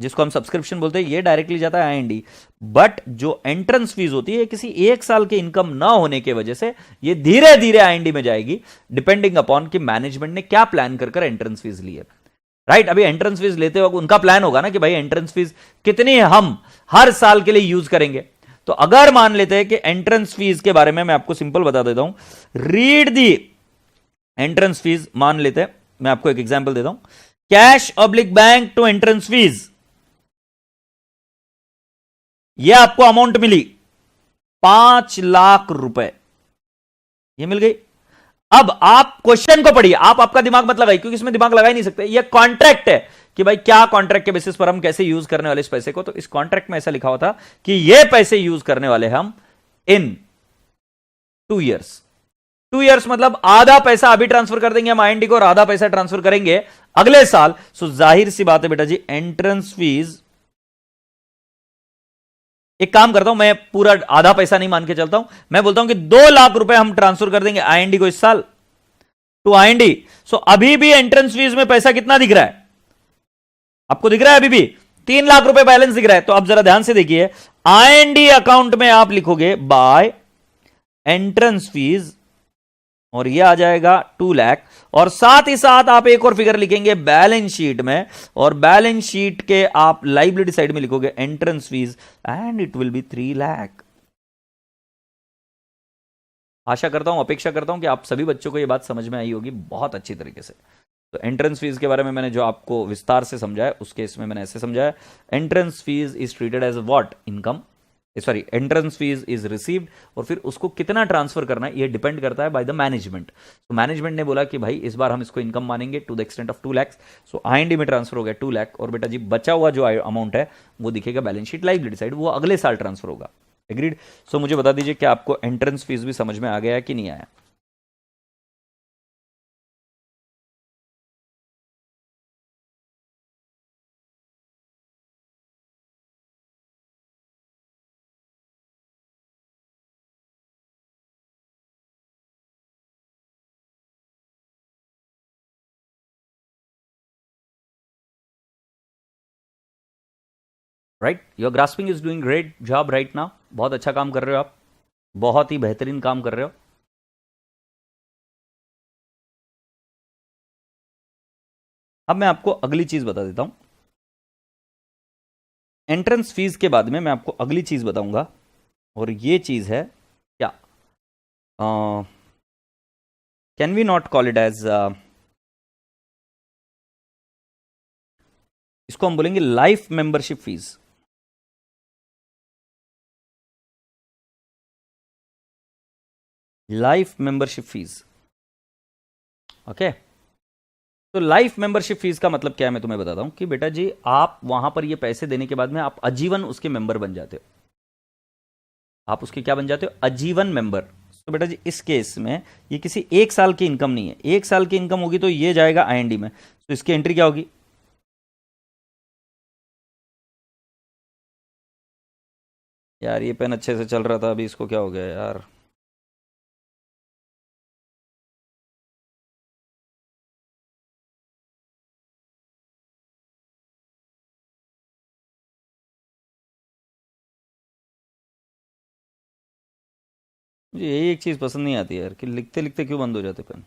जिसको हम सब्सक्रिप्शन बोलते हैं, ये डायरेक्टली जाता है आईएनडी, बट जो एंट्रेंस फीस होती है किसी एक साल के इनकम ना होने की वजह से ये धीरे धीरे आईएनडी में जाएगी, डिपेंडिंग अपॉन कि मैनेजमेंट ने क्या प्लान कर एंट्रेंस फीस ली है, राइट। अभी एंट्रेंस फीस लेते वक्त उनका प्लान होगा ना कि भाई एंट्रेंस फीस कितनी हम हर साल के लिए यूज करेंगे। तो अगर मान लेते हैं कि एंट्रेंस फीस के बारे में मैं आपको सिंपल बता देता हूं, रीड दी एंट्रेंस फीस। मान लेते हैं, मैं आपको एक एग्जांपल देता हूं, cash oblique bank to entrance fees, यह आपको अमाउंट मिली 5 लाख रुपए, ये मिल गई। अब आप क्वेश्चन को पढ़िए, आप आपका दिमाग मत लगाइए क्योंकि इसमें दिमाग लगा ही नहीं सकते, यह कॉन्ट्रैक्ट है कि भाई क्या कॉन्ट्रैक्ट के बेसिस पर हम कैसे यूज करने वाले इस पैसे को। तो इस कॉन्ट्रैक्ट में ऐसा लिखा हुआ था कि ये पैसे यूज करने वाले हम इन 2 ईयर्स। 2 ईयर्स मतलब आधा पैसा अभी ट्रांसफर कर देंगे हम आईएनडी को और आधा पैसा ट्रांसफर करेंगे अगले साल। सो जाहिर सी बात है बेटा जी एंट्रेंस फीस, एक काम करता हूं मैं पूरा आधा पैसा नहीं मान के चलता हूं, मैं बोलता हूं कि 2 लाख रुपए हम ट्रांसफर कर देंगे आईएनडी को इस साल टू आईएनडी। सो अभी भी एंट्रेंस फीस में पैसा कितना दिख रहा है, आपको दिख रहा है अभी भी 3 लाख रुपए बैलेंस दिख रहा है। तो अब जरा ध्यान से देखिए, IND अकाउंट में आप लिखोगे बाय एंट्रेंस फीस और ये आ जाएगा 2 लाख, और साथ ही साथ आप एक और फिगर लिखेंगे बैलेंस शीट में, और बैलेंस शीट के आप लाइबिलिटी साइड में लिखोगे entrance fees and it will be 3 lakh. आशा करता हूं, अपेक्षा करता हूं कि आप सभी बच्चों को यह बात समझ में आई होगी बहुत अच्छी तरीके से। तो एंट्रेंस फीस के बारे में मैंने जो आपको विस्तार से समझाया उस केस में मैंने ऐसे समझाया, entrance fees is treated as what, income, sorry entrance fees is received, और फिर उसको कितना ट्रांसफर करना है ये डिपेंड करता है बाय द मैनेजमेंट। तो मैनेजमेंट ने बोला कि भाई इस बार हम इसको इनकम मानेंगे to the extent of 2 lakh, so IND में ट्रांसफर हो गया 2 लाख, और बेटा जी बचा हुआ जो अमाउंट है वो दिखेगा बैलेंस शीट लाइबिलिटी साइड, वो अगले साल ट्रांसफर होगा। एग्रीड? सो मुझे बता दीजिए कि आपको एंट्रेंस फीस भी समझ में आ गया है कि नहीं आया? Right, your grasping is doing great job right now, बहुत अच्छा काम कर रहे हो आप, बहुत ही बेहतरीन काम कर रहे हो। अब मैं आपको अगली चीज बता देता हूं, एंट्रेंस फीस के बाद में मैं आपको अगली चीज बताऊंगा, और ये चीज है क्या, can we not call it as, इसको हम बोलेंगे life membership fees. Life membership fees, okay. तो लाइफ मेंबरशिप फीस का मतलब क्या है मैं तुम्हें बताता हूं कि बेटा जी आप वहां पर ये पैसे देने के बाद में आप आजीवन उसके मेंबर बन जाते हो, आप उसके क्या बन जाते हो, आजीवन मेंबर। तो बेटा जी इस केस में ये किसी एक साल की इनकम नहीं है, एक साल की इनकम होगी तो ये जाएगा IND में, तो इसकी एंट्री क्या होगी, यार ये पेन अच्छे से चल रहा था अभी इसको क्या हो गया यार, मुझे यही एक चीज पसंद नहीं आती यार कि लिखते लिखते क्यों बंद हो जाते pen.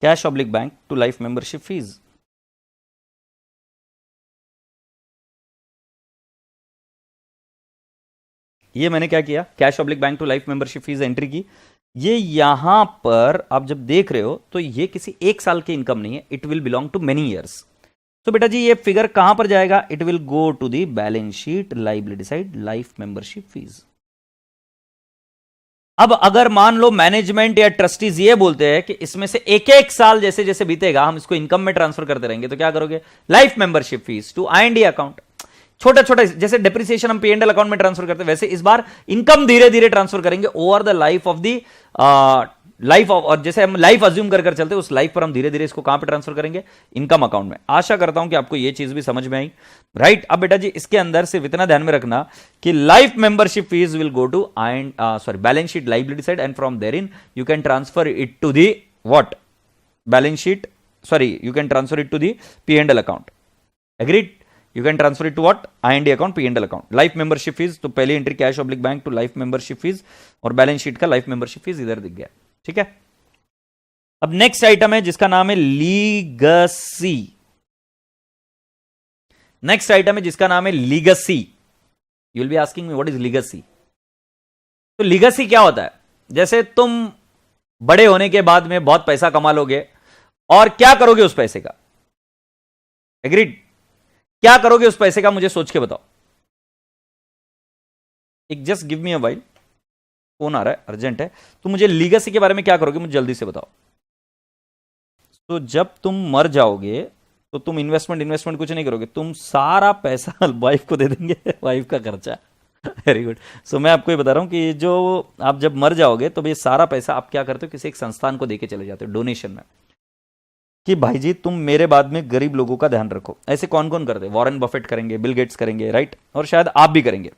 Cash oblique bank to life membership fees, ये मैंने क्या किया, cash oblique bank to life membership fees entry की। ये यहां पर आप जब देख रहे हो तो ये किसी एक साल की इनकम नहीं है, it will belong to many years. तो बेटा जी ये फिगर कहां पर जाएगा, it will go to the balance sheet liability side life membership fees. अब अगर मान लो मैनेजमेंट या ट्रस्टीज ये बोलते हैं कि इसमें से एक एक साल जैसे जैसे बीतेगा हम इसको इनकम में ट्रांसफर करते रहेंगे, तो क्या करोगे, life membership fees to IND account, छोटा छोटा जैसे डेप्रिसिएशन हम P&L अकाउंट में ट्रांसफर करते हैं वैसे इस बार इनकम धीरे धीरे ट्रांसफर करेंगे over the life of the life of, और जैसे हम लाइफ अज्यूम कर चलते हैं उस लाइफ पर हम धीरे धीरे इसको कहां पे ट्रांसफर करेंगे, इनकम अकाउंट में। आशा करता हूं कि आपको यह चीज भी समझ में आई, राइट। अब बेटा जी इसके अंदर सिर्फ इतना ध्यान में रखना कि life membership fees will go to balance sheet liability side and from there in you can transfer it to the what, balance sheet, sorry you can transfer it to the P&L account. Agreed? You can transfer it to what, IND account, P&L account. Life membership fees तो पहली entry cash oblique bank to life membership fees, और balance sheet का life membership fees इधर दिख गया, ठीक है। अब नेक्स्ट आइटम है जिसका नाम है लीगसी। नेक्स्ट आइटम है जिसका नाम है legacy. You will be asking me what is legacy. तो लीगसी क्या होता है, जैसे तुम बड़े होने के बाद में बहुत पैसा कमा लोगे और क्या करोगे उस पैसे का, एग्रीड? क्या करोगे उस पैसे का मुझे सोच के बताओ, एक just give me a while, phone आ रहा है अर्जेंट है, तो मुझे लीगसी के बारे में क्या करोगे मुझे जल्दी से बताओ। तो जब तुम मर जाओगे तो तुम इन्वेस्टमेंट कुछ नहीं करोगे, तुम सारा पैसा वाइफ को दे देंगे, वाइफ का खर्चा, वेरी गुड। सो मैं आपको ये बता रहा हूँ कि जो आप जब मर जाओगे तो ये सारा पैसा आप क्या करते हो, किसी एक संस्थान को देके चले जाते हो डोनेशन में, कि भाई जी तुम मेरे बाद में गरीब लोगों का ध्यान रखो। ऐसे कौन कौन करते हैं? वॉरेन बफेट करेंगे, बिल गेट्स करेंगे, राइट, और शायद आप भी करेंगे,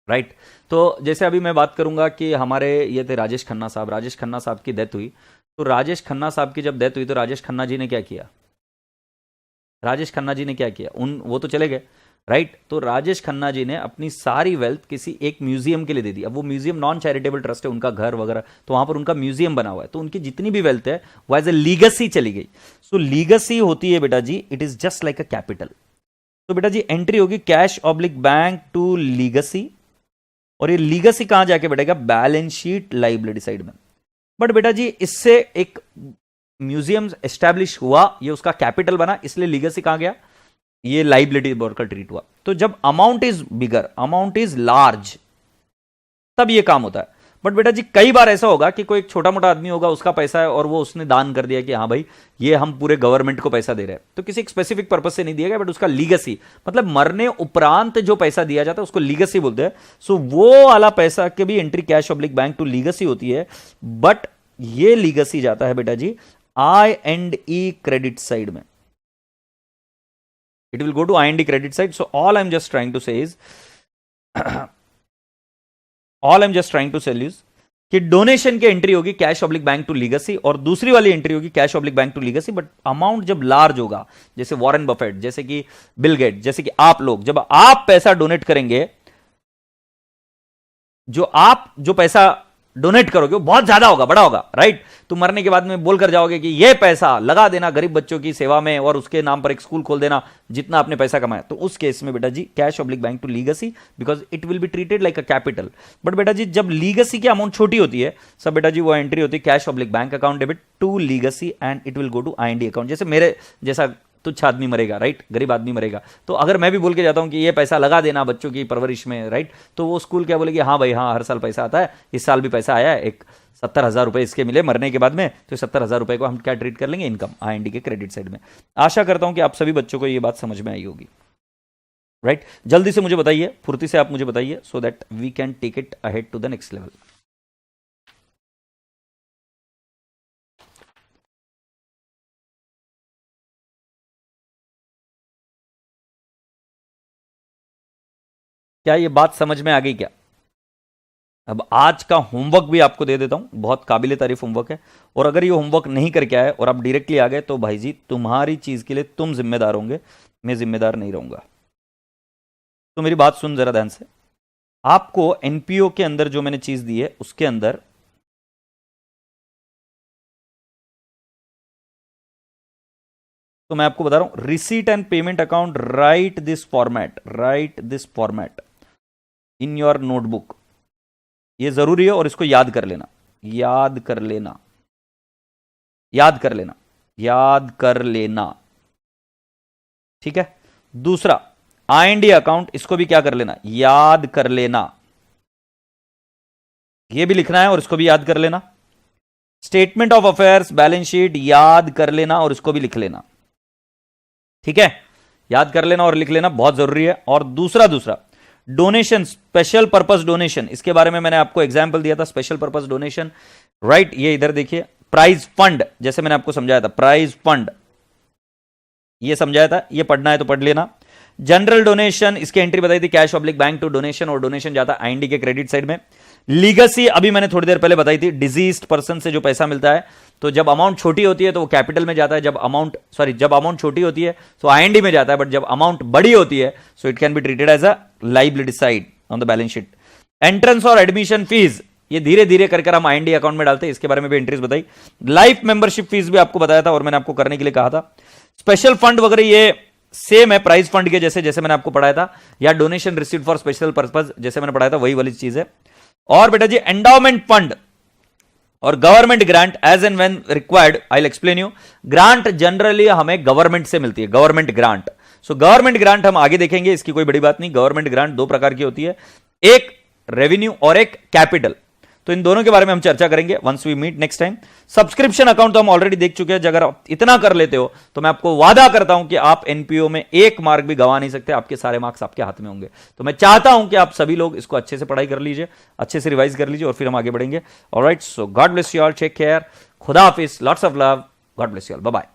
राइट। तो जैसे अभी मैं बात करूंगा कि हमारे ये थे राजेश खन्ना साहब, राजेश खन्ना साहब की डेथ हुई, तो राजेश खन्ना साहब की जब डेथ हुई तो राजेश खन्ना जी ने क्या किया? राजेश खन्ना जी ने क्या किया? वो तो चले गए, राइट। तो राजेश खन्ना जी ने अपनी सारी वेल्थ किसी एक म्यूजियम के लिए दे दी। अब वो म्यूजियम नॉन चैरिटेबल ट्रस्ट है, उनका घर वगैरह, तो वहां पर उनका म्यूजियम बना हुआ है, तो उनकी जितनी भी वेल्थ है वो एज ए लीगसी चली गई। सो लीगसी होती है बेटा जी, it is just like a capital. तो बेटा जी एंट्री होगी cash oblique bank to legacy, और ये लीगसी कहां जाके बैठेगा? बैलेंस शीट लाइबिलिटी साइड में। बट बेटा जी इससे एक म्यूजियम एस्टैब्लिश हुआ, ये उसका कैपिटल बना, इसलिए लीगसी कहां गया? ये लाइबिलिटी का ट्रीट हुआ। तो जब amount is bigger, amount is large, तब ये काम होता है। बट बेटा जी कई बार ऐसा होगा कि कोई एक छोटा मोटा आदमी होगा, उसका पैसा है और वो उसने दान कर दिया कि हाँ भाई ये हम पूरे गवर्नमेंट को पैसा दे रहे हैं, तो किसी एक स्पेसिफिक पर्पज से नहीं दिया गया, बट उसका लीगसी, मतलब मरने उपरांत जो पैसा दिया जाता है उसको लीगसी बोलते हैं। सो वो वाला पैसा के भी entry cash oblique bank to legacy होती है। बट ये लीगसी जाता है बेटा जी I&E क्रेडिट साइड में, it will go to I&E credit side. So all I'm just trying to say is all I'm just trying to tell you कि donation की एंट्री होगी cash oblique bank to legacy, और दूसरी वाली entry होगी cash oblique bank to legacy. But amount जब large होगा, जैसे वॉरेन बफेट, जैसे कि बिल गेट, जैसे कि आप लोग, जब आप पैसा डोनेट करेंगे, जो पैसा डोनेट करोगे वो बहुत ज्यादा होगा, बड़ा होगा, राइट। तुम मरने के बाद में बोलकर जाओगे कि ये पैसा लगा देना गरीब बच्चों की सेवा में और उसके नाम पर एक स्कूल खोल देना, जितना आपने पैसा कमाया। तो उस केस में बेटा जी cash oblique bank to legacy, because it will be treated like a capital. But बेटा जी जब लीगसी की अमाउंट छोटी होती है, सब बेटा जी वो एंट्री होती है cash oblique bank account debit to legacy, and it will go to I&E account. जैसे मेरे जैसा तुच्छ आदमी मरेगा, राइट, गरीब आदमी मरेगा, तो अगर मैं भी बोल के जाता हूं कि ये पैसा लगा देना बच्चों की परवरिश में, राइट, तो वो स्कूल क्या बोलेगी? हाँ भाई हाँ, हर साल पैसा आता है, इस साल भी पैसा आया है, एक 70,000 रुपए इसके मिले मरने के बाद में, तो 70,000 रुपए को हम क्या ट्रीट कर लेंगे? इनकम, I&E के क्रेडिट साइड में। आशा करता हूं कि आप सभी बच्चों को ये बात समझ में आई होगी, राइट। जल्दी से मुझे बताइए, फुर्ती से आप मुझे बताइए, so that we can take it ahead to the next level. क्या ये बात समझ में आ गई क्या? अब आज का होमवर्क भी आपको दे देता हूं, बहुत काबिले तारीफ होमवर्क है, और अगर ये होमवर्क नहीं करके आए और आप डायरेक्टली आ गए तो भाई जी तुम्हारी चीज के लिए तुम जिम्मेदार होंगे, मैं जिम्मेदार नहीं रहूंगा। तो मेरी बात सुन जरा ध्यान से। आपको एनपीओ के अंदर जो मैंने चीज दी है उसके अंदर तो मैं आपको बता रहा हूं, receipt and payment account, right this format in your notebook. ये जरूरी है और इसको याद कर लेना, याद कर लेना, याद कर लेना, याद कर लेना, ठीक है। दूसरा I&E अकाउंट, इसको भी क्या कर लेना? याद कर लेना, ये भी लिखना है और इसको भी याद कर लेना। Statement of affairs, balance sheet, याद कर लेना और इसको भी लिख लेना, ठीक है। याद कर लेना और लिख लेना, बहुत जरूरी है। और दूसरा डोनेशन, स्पेशल पर्पस डोनेशन, इसके बारे में मैंने आपको एग्जांपल दिया था, स्पेशल पर्पस डोनेशन, राइट। ये इधर देखिए, प्राइज फंड, जैसे मैंने आपको समझाया था, प्राइज फंड ये समझाया था, ये पढ़ना है तो पढ़ लेना। जनरल डोनेशन, इसकी एंट्री बताई थी cash oblique bank to donation, और डोनेशन जाता है I&E के क्रेडिट साइड में। लीगसी अभी मैंने थोड़ी देर पहले बताई थी, डिजीज्ड पर्सन से जो पैसा मिलता है, तो जब अमाउंट छोटी होती है तो वो कैपिटल में जाता है, जब अमाउंट छोटी होती है तो I&E में जाता है, बट जब अमाउंट बड़ी होती है so it can be treated as a liability side on the balance sheet. Entrance और एडमिशन फीस, ये धीरे धीरे करके हम I&E अकाउंट में डालते हैं, इसके बारे में भी एंट्रीज बताई। लाइफ मेंबरशिप फीस भी आपको बताया था और मैंने आपको करने के लिए कहा था। स्पेशल फंड वगैरह ये सेम है प्राइज फंड के जैसे मैंने आपको पढ़ाया था, या donation received for special purpose जैसे मैंने पढ़ाया था, वही वाली चीज है। और बेटा जी एंडाउमेंट फंड और government grant as and when required, I will explain you. Grant generally हमें गवर्नमेंट से मिलती है, government grant. So government grant हम आगे देखेंगे, इसकी कोई बड़ी बात नहीं। गवर्नमेंट ग्रांट दो प्रकार की होती है, एक रेवेन्यू और एक कैपिटल। तो इन दोनों के बारे में हम चर्चा करेंगे once we meet next time. Subscription account तो हम ऑलरेडी देख चुके हैं। अगर आप इतना कर लेते हो तो मैं आपको वादा करता हूं कि आप एनपीओ में एक मार्क भी गंवा नहीं सकते, आपके सारे मार्क्स आपके हाथ में होंगे। तो मैं चाहता हूं कि आप सभी लोग इसको अच्छे से पढ़ाई कर लीजिए, अच्छे से रिवाइज कर लीजिए और फिर हम आगे बढ़ेंगे। Alright, so God bless you all, take care, खुदा हाफिज, lots of love, God bless you all, bye bye.